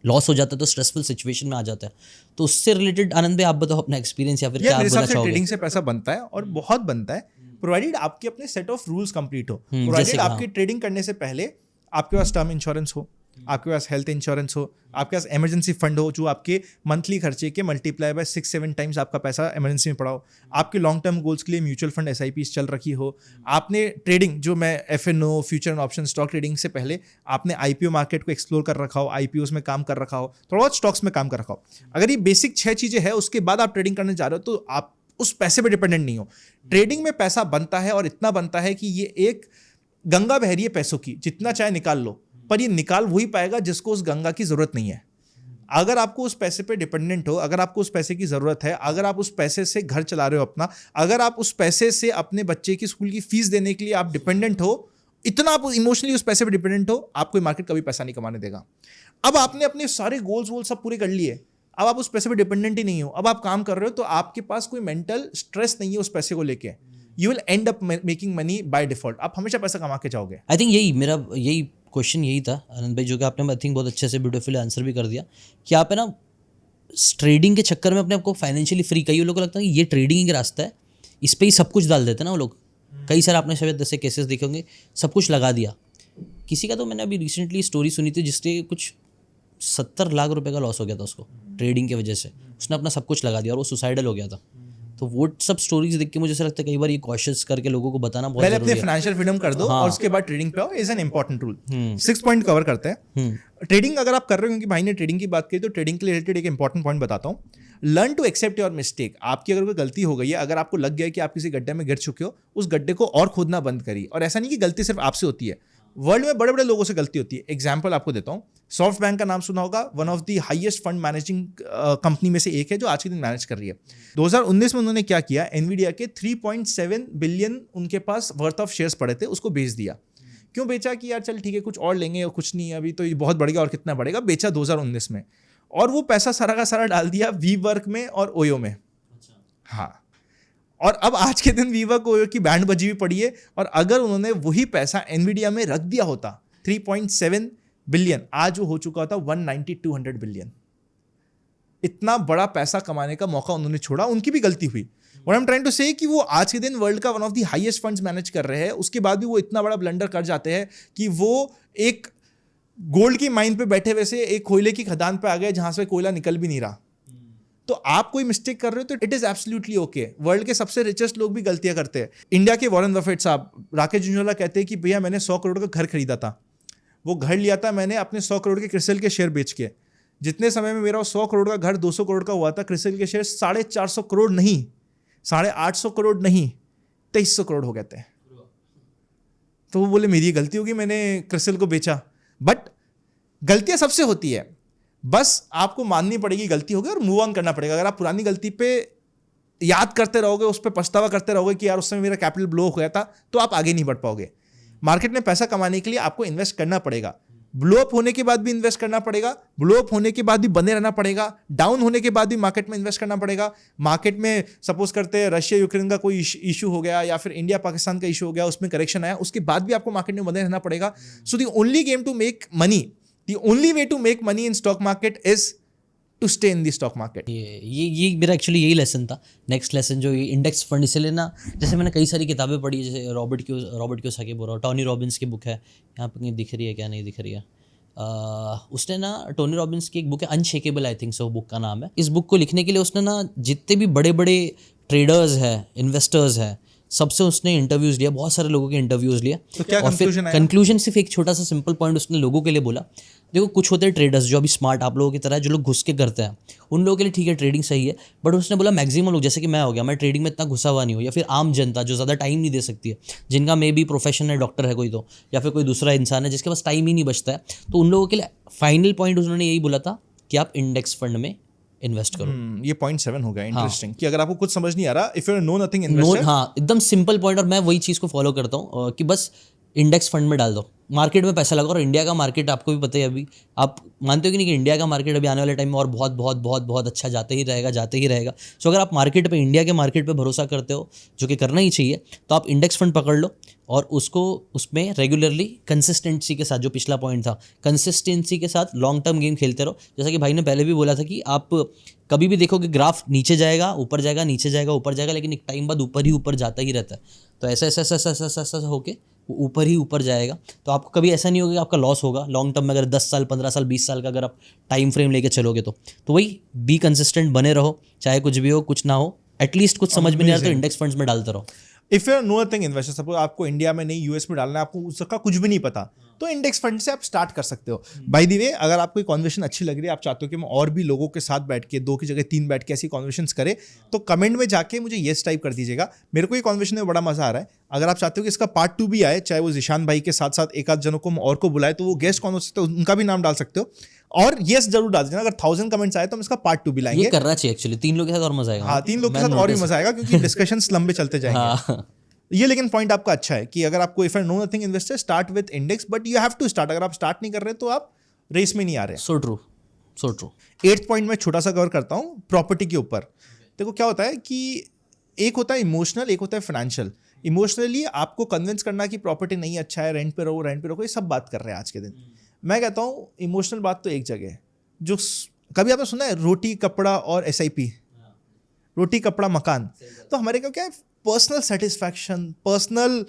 लॉस हो जाता है तो स्ट्रेसफुल सिचुएशन में आ जाता है। तो उससे रिलेटेड आनंद भाई आप बताओ अपना एक्सपीरियंस, या फिर क्या आप बोलना चाहोगे? ट्रेडिंग से पैसा बनता है और बहुत बनता है, प्रोवाइडेड आपके अपने सेट ऑफ रूल्स कंप्लीट हो। प्रोवाइडेड आपकी ट्रेडिंग करने से पहले आपके पास टर्म इंश्योरेंस हो, आपके पास हेल्थ इंश्योरेंस हो, आपके पास इमरजेंसी फंड हो जो आपके मंथली खर्चे के मल्टीप्लाई बाय 6-7 टाइम्स आपका पैसा इमरजेंसी में पड़ा हो, आपके लॉन्ग टर्म गोल्स के लिए म्यूचुअल फंड SIPs चल रखी हो, आपने ट्रेडिंग जो मैं FNO future and option stock trading से पहले आपने IPO मार्केट को एक्सप्लोर कर रखा हो, IPOs में काम कर रखा हो, थोड़ा बहुत स्टॉक्स में काम कर रखा हो। अगर ये बेसिक 6 चीज़ें हैं, उसके बाद आप ट्रेडिंग करने जा रहे हो, तो आप उस पैसे पर डिपेंडेंट नहीं हो। ट्रेडिंग में पैसा बनता है और इतना बनता है कि ये एक गंगा बह रही है पैसों की, जितना चाहे निकाल लो, पर ये निकाल वही पाएगा जिसको उस गंगा की जरूरत नहीं है। अगर आपको उस पैसे पे डिपेंडेंट हो, अगर आपको उस पैसे की ज़रूरत है, अगर आप उस पैसे से घर चला रहे हो अपना, अगर आप उस पैसे से अपने बच्चे की स्कूल की फीस देने के लिए आप डिपेंडेंट हो, इतना आप इमोशनली उस पैसे पे डिपेंडेंट हो, आपको मार्केट कभी पैसा नहीं कमाने देगा। अब आपने अपने सारे गोल्स वोल सब पूरे कर लिए, अब आप उस पैसे पे डिपेंडेंट ही नहीं हो, अब आप काम कर रहे हो, तो आपके पास कोई मेंटल स्ट्रेस नहीं है उस पैसे को लेके। You will and up making money by default, आप हमेशा पैसा कमा के जाओगे। आई थिंक यही क्वेश्चन यही था आनंद भाई, जो कि आपने आई थिंक बहुत अच्छे से ब्यूटीफुली आंसर भी कर दिया कि आप है ना ट्रेडिंग के चक्कर में अपने आपको फाइनेंशियली फ्री, कई लोगों को लगता है कि ये ट्रेडिंग का रास्ता है, इस पर ही सब कुछ डाल देते हैं ना वो लोग। कई सारे आपने शायद ऐसे केसेस देखे होंगे, सब कुछ लगा दिया। किसी का तो मैंने अभी रिसेंटली स्टोरी सुनी थी जिससे कुछ 70 लाख रुपए का लॉस हो गया था उसको ट्रेडिंग की वजह से, उसने अपना सब कुछ लगा दिया और वो सुसाइडल हो गया था। तो वो सब स्टोरीज देख के मुझे ऐसा लगता है कई बार ये कॉशियस करके लोगों को बताना बहुत पहले जरूरी अपने है। फाइनेंशियल फ्रीडम कर दो और उसके बाद ट्रेडिंग पे आओ, is an important rule. 6 point cover करते हैं। ट्रेडिंग अगर आप कर रहे हो, क्योंकि भाई ने ट्रेडिंग की बात की, तो ट्रेडिंग के रिलेटेड एक इंपॉर्टेंट पॉइंट बताता हूँ। Learn to accept your mistake. आपकी अगर कोई गलती हो गई है, अगर आपको लग गया है कि आप किसी गड्ढे में गिर चुके हो, उस गड्ढे को और खोदना बंद करिए। और ऐसा नहीं कि गलती सिर्फ आपसे होती है, वर्ल्ड में बड़े बड़े लोगों से गलती होती है। एग्जाम्पल आपको देता हूँ, सॉफ्ट बैंक का नाम सुना होगा, one of the highest fund managing company में से एक है जो आज के दिन मैनेज कर रही है। 2019 में उन्होंने क्या किया, एनवीडिया के 3.7 बिलियन उनके पास वर्थ ऑफ शेयर्स पड़े थे, उसको बेच दिया। क्यों बेचा? कि यार चल ठीक है, कुछ और लेंगे और कुछ नहीं है अभी, तो ये बहुत बढ़ गया और कितना बढ़ेगा। बेचा 2019 में, और वो पैसा सारा का सारा डाल दिया वी वर्क में और ओयो में। हाँ, और अब आज के दिन वीवर्क ओयो की बैंड बजी हुई पड़ी है। और अगर उन्होंने वही पैसा एनवीडिया में रख दिया होता, 3.7 बिलियन, आज वो हो चुका होता 190-200 बिलियन। इतना बड़ा पैसा कमाने का मौका उन्होंने छोड़ा, उनकी भी गलती हुई। What I'm trying to say कि वो आज के दिन वर्ल्ड का one of the highest funds manage कर रहे हैं, उसके बाद भी वो इतना बड़ा ब्लंडर कर जाते हैं कि वो एक गोल्ड की माइन पे बैठे वैसे एक कोयले की खदान पे आ गए जहां से कोयला निकल भी नहीं रहा। तो आप कोई मिस्टेक कर रहे हो तो it is absolutely okay. World के सबसे रिचेस्ट लोग भी गलतियां करते हैं। इंडिया के वॉरेन बफेट साहब, राकेश झुंझुनवाला कहते हैं कि भैया मैंने 100 करोड़ का घर खरीदा था, वो घर लिया था मैंने अपने 100 करोड़ के क्रिसिल के शेयर बेच के। जितने समय में मेरा 100 करोड़ का घर 200 करोड़ का हुआ था, क्रिसिल के शेयर 450 करोड़ नहीं, 850 करोड़ नहीं, 2300 करोड़ हो गए थे। तो वो बोले मेरी गलती होगी, मैंने क्रिसिल को बेचा। बट गलतियां सबसे होती है, बस आपको माननी पड़ेगी गलती होगी और मूव ऑन करना पड़ेगा। अगर आप पुरानी गलती पे याद करते रहोगे, उस पर पछतावा करते रहोगे कि यार उस समय मेरा कैपिटल ब्लो हो गया था, तो आप आगे नहीं बढ़ पाओगे। मार्केट में पैसा कमाने के लिए आपको इन्वेस्ट करना पड़ेगा। ब्लो अप होने के बाद भी इन्वेस्ट करना पड़ेगा, ब्लो अप होने के बाद भी बने रहना पड़ेगा, डाउन होने के बाद भी मार्केट में इन्वेस्ट करना पड़ेगा। मार्केट में सपोज करते हैं रशिया यूक्रेन का कोई इशू हो गया या फिर इंडिया पाकिस्तान का इशू हो गया, उसमें करेक्शन आया, उसके बाद भी आपको मार्केट में बने रहना पड़ेगा। So the only game to make money, the only way to make money in stock market is to stay in the stock market. ये मेरा एक्चुअली यही लेसन था। नेक्स्ट लेसन जो ये इंडेक्स फंड, इसलिए ना जैसे मैंने कई सारी किताबें पढ़ी, जैसे रॉबर्ट क्योसाकी बोल रहा हूँ, टोनी रॉबिन्स की बुक है, यहाँ पर कहीं दिख रही है क्या, नहीं दिख रही है। उसने ना टोनी रॉबिन्स की एक बुक है unshakeable, I think so book का नाम है। इस बुक को लिखने के लिए उसने ना जितने भी बड़े बड़े ट्रेडर्स हैं, इन्वेस्टर्स हैं, सबसे उसने इंटरव्यूज़ लिया, बहुत सारे लोगों के इंटरव्यूज़ लिया। तो क्या और फिर कंक्लूजन सिर्फ एक छोटा सा सिंपल पॉइंट उसने लोगों के लिए बोला, देखो कुछ होते हैं ट्रेडर्स जो अभी स्मार्ट आप लोगों की तरह जो लोग घुस के करते हैं, उन लोगों के लिए ठीक है ट्रेडिंग सही है, बट उसने बोला मैक्सिमम लोग जैसे कि मैं हो गया, मैं ट्रेडिंग में इतना घुसा हुआ नहीं हूँ, या फिर आम जनता जो ज़्यादा टाइम नहीं दे सकती है, जिनका मे बी प्रोफेशन है, डॉक्टर है कोई तो, या फिर कोई दूसरा इंसान है जिसके पास टाइम ही नहीं बचता है, तो उन लोगों के लिए फाइनल पॉइंट उन्होंने यही बोला था कि आप इंडेक्स फंड में इन्वेस्ट करो। ये पॉइंट 7 हो गया इंटरेस्टिंग। कि अगर आपको कुछ समझ नहीं आ रहा, if you know nothing investor, हाँ एकदम सिंपल पॉइंट, और मैं वही चीज़ को फॉलो करता हूँ कि बस इंडेक्स फंड में डाल दो, मार्केट में पैसा लगाओ। और इंडिया का मार्केट आपको भी पता है, अभी आप मानते हो कि नहीं कि इंडिया का मार्केट अभी आने वाले टाइम में और बहुत बहुत बहुत बहुत अच्छा जाते ही रहेगा। सो अगर आप मार्केट पे, इंडिया के मार्केट पे भरोसा करते हो, जो कि करना ही चाहिए, तो आप इंडेक्स फंड पकड़ लो और उसको उसमें रेगुलरली कंसिस्टेंसी के साथ, जो पिछला पॉइंट था, कंसिस्टेंसी के साथ लॉन्ग टर्म गेम खेलते रहो। जैसा कि भाई ने पहले भी बोला था कि आप कभी भी देखो कि ग्राफ नीचे जाएगा, ऊपर जाएगा, नीचे जाएगा, ऊपर जाएगा, लेकिन एक टाइम बाद ऊपर ही ऊपर जाता ही रहता है। तो ऐसा होके वो ऊपर ही ऊपर जाएगा। तो आपको कभी ऐसा नहीं होगा कि आपका लॉस होगा लॉन्ग टर्म में, अगर 10 साल 15 साल 20 साल का अगर आप टाइम फ्रेम लेके चलोगे तो वही बी कंसिस्टेंट बने रहो, चाहे कुछ भी हो कुछ ना हो, एटलीस्ट कुछ समझ में नहीं आ रहा तो इंडेक्स फंड्स में डालते रहो। If you know nothing investor, suppose आपको इंडिया में नहीं यूएस में डालना है, आपको उसका कुछ भी नहीं पता, तो इंडेक्स फंड से आप स्टार्ट कर सकते हो। बाय द वे, अगर आपको कॉन्वर्सेशन अच्छी लग रही है, आप चाहते हो कि मैं और भी लोगों के साथ बैठ के 2 की जगह 3 बैठ के ऐसी कॉन्वर्सेशंस करें, तो कमेंट में जाके मुझे येस टाइप कर दीजिएगा। मेरे को ये कॉन्वर्सेशन में बड़ा मजा आ रहा है। अगर आप चाहते हो कि इसका पार्ट 2 भी आए, चाहे वो जिशान भाई के साथ साथ एक आध जनों को और को बुलाए, तो वो गेस्ट कौन हो सकते हो, उनका भी नाम डाल सकते हो। और यस जरूर डाल देना, अगर 1000 कमेंट्स आए तो हम इसका पार्ट 2 भी लाएंगे। ये करना चाहिए एक्चुअली, 3 लोग के साथ और मजा आएगा। हाँ, 3 लोग के साथ और भी मजा आएगा क्योंकि डिस्कशंस लंबे चलते जाएंगे। हाँ, ये लेकिन पॉइंट आपका अच्छा है कि अगर आपको if no nothing investor, start with index, but you have to start. अगर आप स्टार्ट नहीं कर रहे तो आप रेस में नहीं आ रहे। So true, so true. 8th point में छोटा सा कवर करता हूँ, प्रॉपर्टी के ऊपर। देखो क्या होता है कि एक होता है इमोशनल, एक होता है फाइनेंशियल। इमोशनली आपको कन्विंस करना कि प्रॉपर्टी नहीं अच्छा है, रेंट पे रहो, ये सब बात कर रहे हैं आज के दिन। मैं कहता हूँ इमोशनल बात तो एक जगह है। जो कभी आपने सुना है रोटी कपड़ा और SIP, रोटी कपड़ा मकान, तो हमारे क्या है पर्सनल सेटिस्फैक्शन, पर्सनल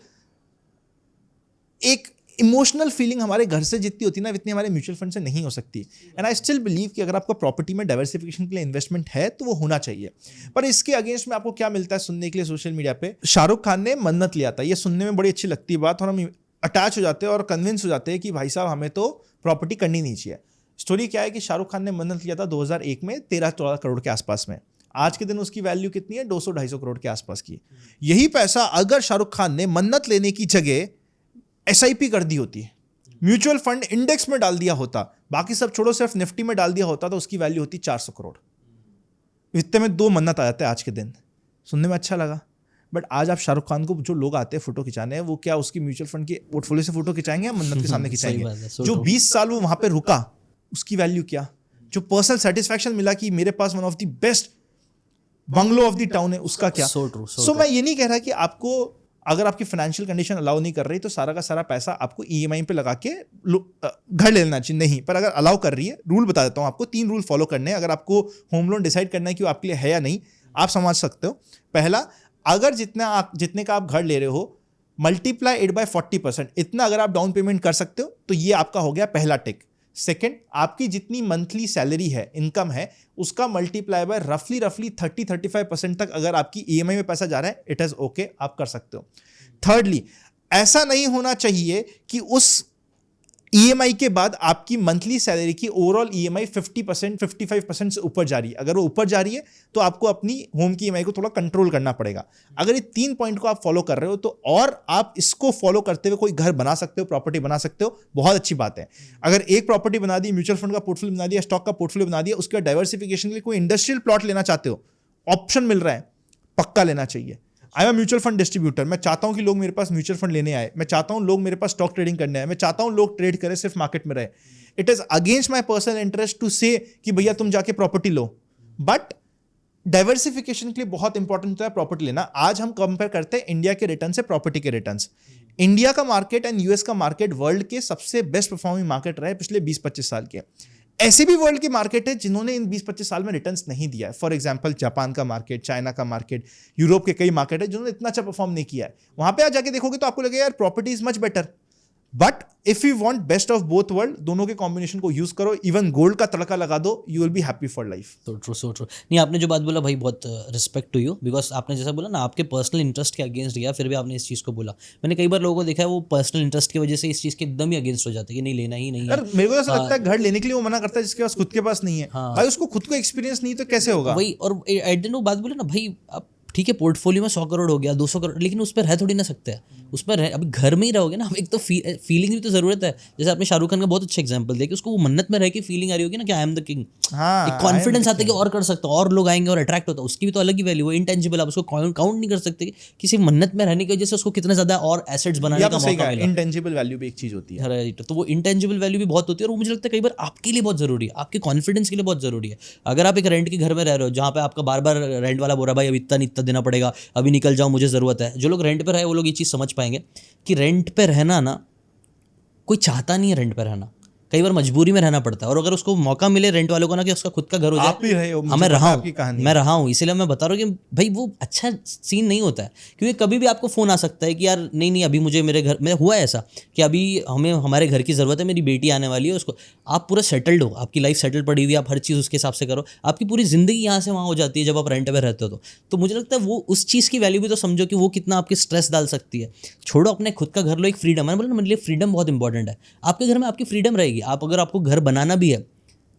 एक इमोशनल फीलिंग हमारे घर से जितनी होती है ना, इतनी हमारे म्यूचुअल फंड से नहीं हो सकती। एंड आई स्टिल बिलीव कि अगर आपका प्रॉपर्टी में डाइवर्सिफिकेशन के लिए इन्वेस्टमेंट है तो वो होना चाहिए। पर इसके अगेंस्ट में आपको क्या मिलता है सुनने के लिए सोशल मीडिया पे? शाहरुख खान ने मन्नत लिया था। ये सुनने में बड़ी अच्छी लगती है बात, और हम अटैच हो जाते हैं और कन्विंस हो जाते हैं कि भाई साहब हमें तो प्रॉपर्टी करनी नहीं चाहिए। स्टोरी क्या है कि शाहरुख खान ने मन्नत लिया था 2001 में 13-14 करोड़ के आसपास में। आज के दिन उसकी वैल्यू कितनी है? 200-250 करोड़ के आसपास की। यही पैसा अगर शाहरुख खान ने मन्नत लेने की जगह SIP कर दी होती, म्यूचुअल फंड इंडेक्स में डाल दिया होता, बाकी सब छोड़ो सिर्फ निफ्टी में डाल दिया होता, तो उसकी वैल्यू होती 400 करोड़। इतने में 2 मन्नत आ जाते हैं आज के दिन। सुनने में अच्छा लगा, बट आज आप शाहरुख खान को जो लोग आते हैं फोटो खिंचाने, वो क्या उसकी म्यूचुअल फंड के पोर्टफोलियो से फोटो खिंचाएंगे या मन्नत के सामने खिंचाएंगे? जो 20 साल वो वहां पे रुका, उसकी वैल्यू क्या? जो पर्सनल सेटिस्फैक्शन मिला कि मेरे पास one of the best bungalow of the town है, उसका क्या? सो मैं ये नहीं कह रहा कि आपको, अगर आपकी फाइनेंशियल कंडीशन अलाउ नहीं कर रही तो सारा का सारा पैसा आपको EMI पे लगा के घर ले लेना चाहिए, नहीं। पर अगर अलाउ कर रही है, रूल बता देता हूँ आपको, 3 रूल फॉलो करने हैं। अगर आपको होम लोन डिसाइड करना है कि वो आपके लिए है या नहीं, आप समझ सकते हो। पहला, अगर जितने का आप घर ले रहे हो, मल्टीप्लाई इट बाय 40%, इतना अगर आप डाउन पेमेंट कर सकते हो तो ये आपका हो गया पहला टिक। सेकेंड, आपकी जितनी मंथली सैलरी है, इनकम है, उसका मल्टीप्लाई बाय रफली 30-35% तक अगर आपकी EMI में पैसा जा रहा है, इट इज ओके, आप कर सकते हो। थर्डली, ऐसा नहीं होना चाहिए कि उस EMI के बाद आपकी मंथली सैलरी की ओवरऑल EMI 50%, 55% से ऊपर जा रही है। अगर वो ऊपर जा रही है तो आपको अपनी होम की EMI को थोड़ा कंट्रोल करना पड़ेगा। अगर ये 3 पॉइंट को आप फॉलो कर रहे हो तो, और आप इसको फॉलो करते हुए कोई घर बना सकते हो, प्रॉपर्टी बना सकते हो, बहुत अच्छी बात है। अगर एक प्रॉपर्टी बना दी, म्यूचुअल फंड का पोर्टफोलियो बना दिया, स्टॉक का पोर्टफोलियो बना दिया, उसके डाइवर्सिफिकेशन के लिए कोई इंडस्ट्रियल प्लॉट लेना चाहते हो, ऑप्शन मिल रहा है, पक्का लेना चाहिए। I am mutual fund distributor, मैं चाहता हूं कि लोग मेरे पास म्यूचुअल फंड लेने आए, मैं चाहता हूं लोग मेरे पास स्टॉक ट्रेडिंग करने आए, मैं चाहता हूं लोग ट्रेड करें, सिर्फ मार्केट में रहे। It is against my personal interest to say कि भैया तुम जाके प्रॉपर्टी लो, बट डाइवर्सिफिकेशन के लिए बहुत इंपॉर्टेंट होता है प्रॉपर्टी लेना। आज हम कंपेयर करते हैं इंडिया के रिटर्न से प्रॉपर्टी के रिटर्न। इंडिया का मार्केट एंड US का मार्केट वर्ल्ड के सबसे बेस्ट परफॉर्मिंग मार्केट रहे पिछले 20-25 साल के। ऐसे भी वर्ल्ड के मार्केट है जिन्होंने इन 20-25 साल में रिटर्न्स नहीं दिया है। फॉर एग्जांपल जापान का मार्केट, चाइना का मार्केट, यूरोप के कई मार्केट है जिन्होंने इतना अच्छा परफॉर्म नहीं किया है। वहां पे आप जाके देखोगे तो आपको लगेगा यार property is much better. But if you want best of both world, दोनों के कॉम्बिनेशन को यूज करो, इवन गोल्ड का तड़का लगा दो, you will be happy for life. So true. नहीं, आपने जो बात बोला भाई, बहुत रिस्पेक्ट टू यू, बिकॉज आपने जैसा बोला ना, आपके पर्सनल इंटरेस्ट के अगेंस्ट गया, फिर भी आपने इस चीज़ को बोला। मैंने कई बार लोगों को देखा है वो पर्सनल इंटरेस्ट की वजह से इस चीज़ के एकदम ही अगेंस्ट हो जाते हैं कि नहीं लेना ही नहीं है। मेरे को ऐसा लगता है घर लेने के लिए वो मना करता है जिसके पास खुद के पास नहीं है। भाई उसको खुद को एक्सपीरियंस नहीं तो कैसे होगा? वही, और एट द एंड वो बात बोले ना भाई, आप ठीक है पोर्टफोलियो में 100 करोड़ हो गया, 200 करोड़, लेकिन उस पर रह थोड़ी ना सकते हैं। उस पर अभी घर में ही रहोगे ना, एक तो फीलिंग भी तो जरूरत है। जैसे आपने शाहरुख खान का बहुत अच्छा एग्जांपल दिया कि उसको वो मन्नत में रह के फीलिंग आ रही होगी ना कि आई एम द किंग। एक कॉन्फिडेंस आता है कि और कर सकता हूं, और लोग आएंगे और अट्रैक्ट होता है, उसकी भी तो अलग ही वैल्यू है, इंटेंजिबल। आप उसको काउंट नहीं कर सकते कि सिर्फ मन्नत में रहने की वजह से उसको कितना ज्यादा और एसेट्स बनाने का मौका मिला। इंटेंजिबल वैल्यू भी एक चीज होती है, राइट। तो वो इंटेंजिबल वैल्यू भी बहुत होती है, और वो मुझे लगता है कई बार आपके लिए बहुत जरूरी है, आपके कॉन्फिडेंस के लिए बहुत जरूरी है। अगर आप एक रेंट के घर में रह रहे हो जहाँ पे आपका बार बार रेंट वाला बोल रहा भाई अब इतना देना पड़ेगा, अभी निकल जाओ, मुझे ज़रूरत है। जो लोग रेंट पे रहे वो लोग ये चीज़ समझ पाएंगे कि रेंट पे रहना ना, कोई चाहता नहीं है रेंट पे रहना, कई बार मजबूरी में रहना पड़ता है। और अगर उसको मौका मिले रेंट वालों को ना कि उसका खुद का घर हो जाए, आप भी रहे हो, मैं रहा हूँ, इसीलिए मैं बता रहा हूँ कि भाई वो अच्छा सीन नहीं होता है। क्योंकि कभी भी आपको फ़ोन आ सकता है कि यार नहीं अभी मुझे मेरे घर में हुआ है ऐसा कि अभी हमें हमारे घर की ज़रूरत है, मेरी बेटी आने वाली है, उसको आप पूरा सेटल्ड हो, आपकी लाइफ सेटल पड़ी हुई है, आप हर चीज़ उसके हिसाब से करो, आपकी पूरी ज़िंदगी यहाँ से वहाँ हो जाती है जब आप रेंट पे रहते हो। तो मुझे लगता है वो उस चीज़ की वैल्यू भी तो समझो कि वो कितना आपकी स्ट्रेस डाल सकती है। छोड़ो अपने खुद का घर लो, एक फ्रीडम, मैंने बोला ना, मेरे लिए फ्रीडम बहुत इंपॉर्टेंट है। आपके घर में आपकी फ्रीडम रहेगी। आप अगर आपको घर बनाना भी है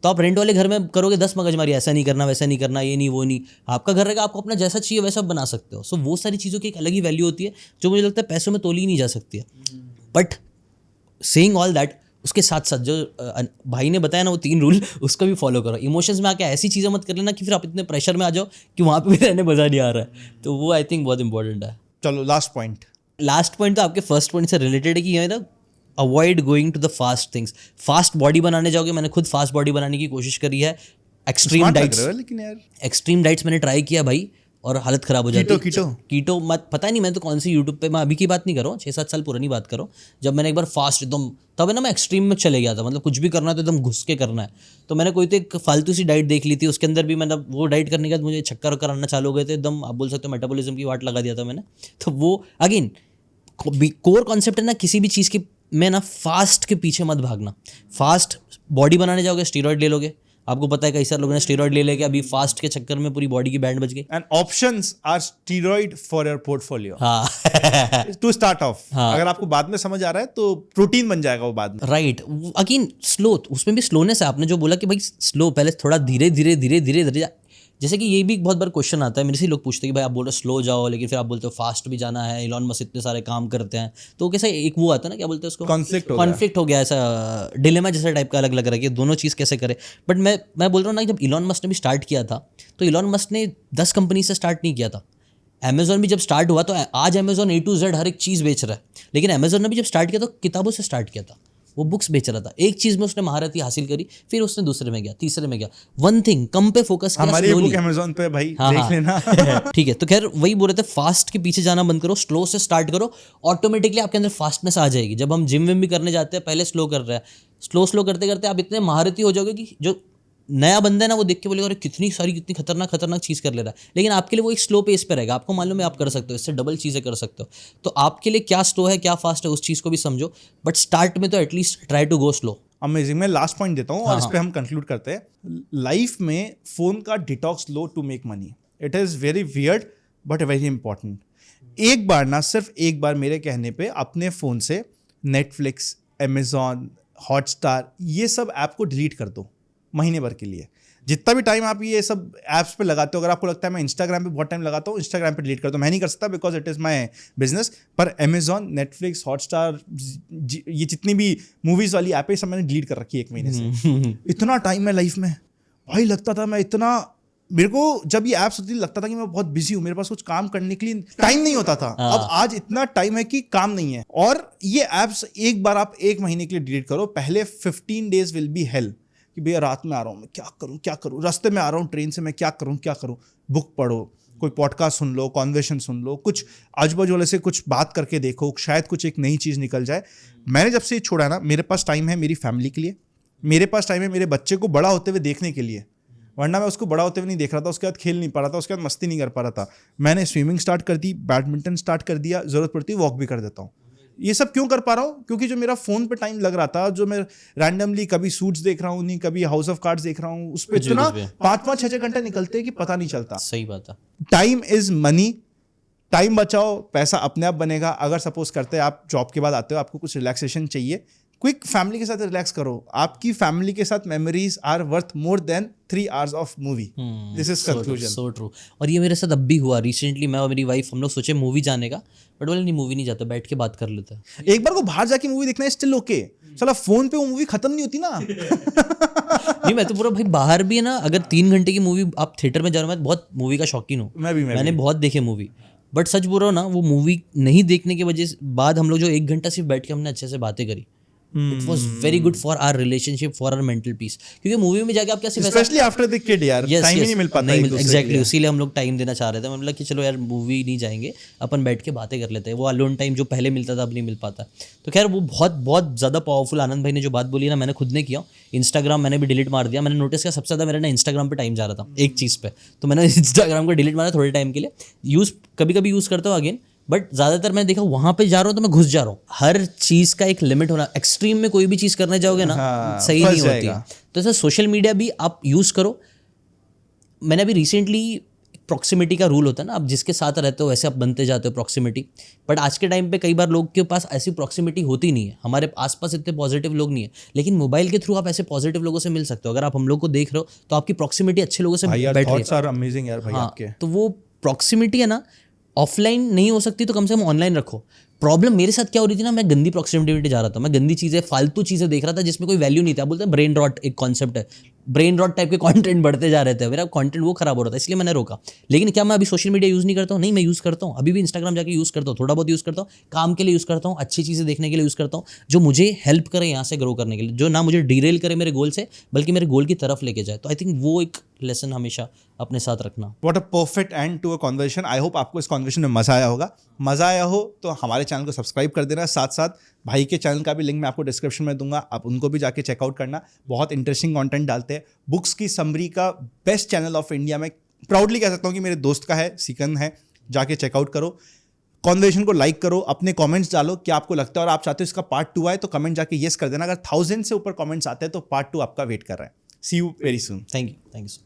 तो आप रेंट वाले घर में करोगे 10 मगजमारी, ऐसा नहीं करना, वैसा नहीं करना, ये नहीं वो नहीं। आपका घर रहेगा, आपको अपना जैसा चाहिए वैसा बना सकते हो। सो वो सारी चीज़ों की एक अलग ही वैल्यू होती है जो मुझे लगता है पैसों में तोली नहीं जा सकती है। बट सेइंग ऑल दैट, उसके साथ साथ जो भाई ने बताया ना वो 3 रूल, उसको भी फॉलो करो। इमोशंस में आके ऐसी चीज़ें मत कर लेना कि फिर आप इतने प्रेशर में आ जाओ कि वहाँ पे भी रहने मज़ा नहीं आ रहा है। तो वो आई थिंक बहुत इंपॉर्टेंट है। चलो लास्ट पॉइंट तो आपके फर्स्ट पॉइंट से रिलेटेड है कि ये ना avoid going to the fast things. Fast body बनाने जाओगे, मैंने खुद फास्ट बॉडी बनाने की कोशिश करी है। एक्सट्रीम डाइट्स, लेकिन यार एक्सट्रीम डाइट्स मैंने ट्राई किया भाई, और हालत खराब हो जाती है। कीटो मत पता नहीं मैं तो कौन सी यूट्यूब पे, मैं अभी की बात नहीं कर रहा हूँ, 6-7 साल पुरानी बात करो, जब मैंने एक बार फास्ट एकदम, तब है ना मैं एक्सट्रीम में चले गया था। मतलब कुछ भी करना है तो एकदम घुस के करना है। तो मैंने कोई तो एक फालतू सी डाइट देख ली थी, उसके अंदर भी मतलब वो डाइट करने के बाद मुझे चक्कर वक्कर आना चालू हो गए थे एकदम, आप बोल सकते हो मेटाबॉलिज्म की वाट लगा दिया था मैंने। तो वो अगेन कोर कॉन्सेप्ट है ना किसी भी चीज़ की में ना, फास्ट के पीछे मत भागना। फास्ट बॉडी बनाने जाओगे स्टीरॉयड ले लोगे, आपको पता है कई सारे लोगों ने स्टीरॉयड ले लेके अभी फास्ट के चक्कर में पूरी बॉडी की बैंड बज गई। And options are steroid for your portfolio. हाँ टू स्टार्ट ऑफ, हाँ। अगर आपको बाद में समझ आ रहा है तो प्रोटीन बन जाएगा वो बाद में। राइट, अगेन स्लो, उसमें भी स्लोनेस है। आपने जो बोला कि भाई स्लो, पहले थोड़ा धीरे धीरे धीरे धीरे धीरे, जैसे कि ये भी बहुत बार क्वेश्चन आता है मेरे से, लोग पूछते हैं कि भाई आप बोल रहे हो स्लो जाओ, लेकिन फिर आप बोलते हो फास्ट भी जाना है, इलॉन मस्क इतने सारे काम करते हैं, तो कैसे एक वो आता है ना, क्या बोलते हैं उसको, कॉन्फ्लिक्ट हो गया, ऐसा डिलेमा जैसा टाइप का अलग लग रहा है कि दोनों चीज़ कैसे करे। बट मैं बोल रहा हूँ ना, जब इलॉन मस्क ने भी स्टार्ट किया था तो इलॉन मस्क ने 10 कंपनी से स्टार्ट नहीं किया था। अमेजोन भी जब स्टार्ट हुआ तो आज अमेजोन A to Z हर एक चीज़ बेच रहा है, लेकिन अमेजोन ने भी जब स्टार्ट किया तो किताबों से स्टार्ट किया था, वो बुक्स बेच रहा था। एक चीज़ में उसने महारत हासिल करी, फिर उसने दूसरे में गया, तीसरे में गया, वन थिंग कम पे फोकस किया। हमारी बुक अमेज़न पे भाई देख लेना। ठीक है, तो खैर वही बोल रहे थे, फास्ट के पीछे जाना बंद करो, स्लो से स्टार्ट करो, ऑटोमेटिकली आपके अंदर फास्टनेस आ जाएगी। जब हम जिम विम भी करने जाते हैं, पहले स्लो कर रहे हैं, स्लो करते करते आप इतने महारती हो जाओगे कि जो नया बंदा है ना वो देख के बोलेगा अरे कितनी खतरनाक चीज़ कर ले रहा है, लेकिन आपके लिए वो एक स्लो पेस पे रहेगा। आपको मालूम है आप कर सकते हो, इससे डबल चीज़ें कर सकते हो। तो आपके लिए क्या स्लो है क्या फास्ट है उस चीज़ को भी समझो, बट स्टार्ट में तो at least try to go slow. Amazing. मैं लास्ट पॉइंट देता हूँ और इस पे हम कंक्लूड करते हैं। लाइफ में फोन का डिटॉक्स लो to make money. It is very weird but very important. एक बार ना, सिर्फ एक बार मेरे कहने पे अपने फ़ोन से नेटफ्लिक्स, अमेज़ॉन, हॉटस्टार, ये सब ऐप को डिलीट कर दो महीने भर के लिए। जितना भी टाइम आप ये सब ऐप्स पे लगाते हो, अगर आपको लगता है मैं इंस्टाग्राम पे बहुत टाइम लगाता हूँ, इंस्टाग्राम पे डिलीट कर दो। मैं नहीं कर सकता because it is my business, पर अमेज़ॉन, नेटफ्लिक्स, हॉटस्टार, ये जितनी भी मूवीज़ वाली ऐप है सब मैंने डिलीट कर रखी है 1 महीने से। इतना टाइम है लाइफ में भाई, लगता था मैं इतना, मेरे को जब ये ऐप्स होती लगता था कि मैं बहुत बिजी हूँ, मेरे पास कुछ काम करने के लिए टाइम नहीं होता था। अब आज इतना टाइम है कि काम नहीं है। और ये ऐप्स एक बार आप 1 महीने के लिए डिलीट करो। पहले 15 days विल बी हेल कि भैया रात में आ रहा हूँ मैं क्या करूँ, रास्ते में आ रहा हूँ ट्रेन से मैं क्या करूँ। बुक पढ़ो, कोई पॉडकास्ट सुन लो, कॉन्वर्सेशन सुन लो, कुछ आजू बाजू वाले से कुछ बात करके देखो, शायद कुछ एक नई चीज़ निकल जाए। मैंने जब से ये छोड़ा है ना, मेरे पास टाइम है मेरी फैमिली के लिए, मेरे पास टाइम है मेरे बच्चे को बड़ा होते हुए देखने के लिए, वरना मैं उसको बड़ा होते हुए नहीं देख रहा था। उसके बाद खेल नहीं पा रहा था, उसके बाद मस्ती नहीं कर पा रहा था। मैंने स्विमिंग स्टार्ट कर दी, बैडमिंटन स्टार्ट कर दिया, ज़रूरत पड़ती है वॉक भी कर देता हूँ। ये सब क्यों कर पा रहा हूँ? क्योंकि जो मेरा फ़ोन पे टाइम लग रहा था, जो मैं रैंडमली कभी सूट्स देख रहा हूँ, नहीं कभी हाउस ऑफ कार्ड्स देख रहा हूँ, उस पर इतना 5-5, 6-6 घंटे निकलते हैं कि पता नहीं चलता। सही बात है। Time is money. टाइम बचाओ, पैसा अपने आप बनेगा। अगर सपोज करते हैं आप जॉब के बाद आते हो, आपको कुछ रिलैक्सेशन चाहिए, क्विक फैमिली के साथ रिलैक्स करो। आपकी फैमिली के साथ memories are worth more than 3 hours of movie. This is conclusion. So true. और ये मेरे साथ अब भी हुआ रिसेंटली। मैं और मेरी वाइफ हम लोग सोचे मूवी जाने का, बट बोले नहीं मूवी नहीं जाता, बैठ के बात कर लेते हैं। एक बार को बाहर जाके मूवी देखना है स्टिल ओके, चला फोन पे वो मूवी खत्म नहीं होती ना। नहीं मैं तो पूरा भाई बाहर भी है ना, अगर 3 घंटे की मूवी आप थिएटर में जा रहे हो, मैं बहुत मूवी का शौकीन हूँ, मैंने बहुत देखे मूवी, बट सच बोल रहा हूँ ना, वो मूवी नहीं देखने की वजह से बाद हम लोग जो 1 घंटा सिर्फ बैठ के हमने अच्छे से बातें करी, it was very good for our relationship, for our mental peace. क्योंकि मूवी में जाके आप क्या स्पेशली आफ्टर द किड यार टाइम ही नहीं मिल पाता। एग्जैक्टली, इसीलिए हम लोग टाइम देना चाह रहे थे। मतलब कि चलो यार मूवी नहीं जाएंगे, अपन बैठ के बातें कर लेते हैं। वो अलोन टाइम जो पहले मिलता था अब नहीं मिल पाता। तो खैर वो बहुत बहुत ज़्यादा पावरफुल, आनंद भाई ने जो बात बोली ना, मैंने खुद ने किया। इंस्टाग्राम मैंने भी डिलीट मार दिया। मैंने नोटिस किया सबसे ज़्यादा मेरा ना इंस्टाग्राम पे टाइम जा रहा था एक चीज़ पे, तो मैंने इंस्टाग्राम को डिलीट मारा थोड़े टाइम के लिए। कभी कभी यूज़ करता हूँ अगेन, बट ज़्यादातर मैंने देखा वहाँ पे जा रहा हूँ तो मैं घुस जा रहा हूँ। हर चीज़ का एक लिमिट होना, एक्सट्रीम में कोई भी चीज़ करने जाओगे ना सही नहीं होती। तो ऐसा सोशल मीडिया भी आप यूज़ करो। मैंने अभी रिसेंटली प्रॉक्सिमिटी का रूल होता है ना, आप जिसके साथ रहते हो वैसे आप बनते जाते हो प्रॉक्सिमिटी। बट आज के टाइम पे कई बार लोग के पास ऐसी प्रॉक्सिमिटी होती नहीं है, हमारे आसपास इतने पॉजिटिव लोग नहीं है, लेकिन मोबाइल के थ्रू आप ऐसे पॉजिटिव लोगों से मिल सकते हो। अगर आप हम लोग को देख रहे हो तो आपकी प्रॉक्सिमिटी अच्छे लोगों से बैठ रही है। हाँ, तो वो प्रॉक्सिमिटी है ना, ऑफलाइन नहीं हो सकती तो कम से कम ऑनलाइन रखो। प्रॉब्लम मेरे साथ क्या हो रही थी ना, मैं गंदी प्रॉक्सिमिटी जा रहा था, मैं गंदी चीज़ें, फालतू चीज़ें देख रहा था जिसमें कोई वैल्यू नहीं था। बोलते हैं ब्रेन रॉट एक कॉन्सेप्ट है, ब्रेन रॉट टाइप के कंटेंट बढ़ते जा रहे थे, मेरा कंटेंट वो खराब हो रहा था, इसलिए मैंने रोका। लेकिन क्या मैं अभी सोशल मीडिया यूज़ नहीं करता हूँ? नहीं, मैं यूज़ करता हूँ, अभी भी इंस्टाग्राम जाके यूज़ करता हूँ, थोड़ा बहुत यूज़ करता हूँ, काम के लिए यूज़ करता हूँ, अच्छी चीज़ें देखने के लिए यूज़ करता हूँ, जो मुझे हेल्प करे यहाँ से ग्रो करने के लिए, जो ना मुझे डिरेल करे मेरे गोल से, बल्कि मेरे गोल की तरफ लेके जाए। तो आई थिंक वो एक लेसन हमेशा अपने साथ रखना। What a perfect end to a conversation. I hope आपको इस कॉन्वर्सेशन में मज़ा आया होगा। मज़ा आया हो तो हमारे चैनल को सब्सक्राइब कर देना, साथ साथ भाई के चैनल का भी लिंक मैं आपको डिस्क्रिप्शन में दूंगा, आप उनको भी जाके चेकआउट करना। बहुत इंटरेस्टिंग कंटेंट डालते हैं। बुक्स की समरी का बेस्ट चैनल ऑफ इंडिया में प्राउडली कह सकता हूँ कि मेरे दोस्त का है, सिकंद है, जाके चेकआउट करो। कॉन्वर्सेशन को लाइक करो, अपने कमेंट्स डालो क्या आपको लगता है, और आप चाहते हो इसका पार्ट 2 आए तो कमेंट जाके येस कर देना। अगर 1000 से ऊपर कमेंट्स आते हैं तो पार्ट 2 आपका वेट कर रहा है। See you very soon. Thank you so much.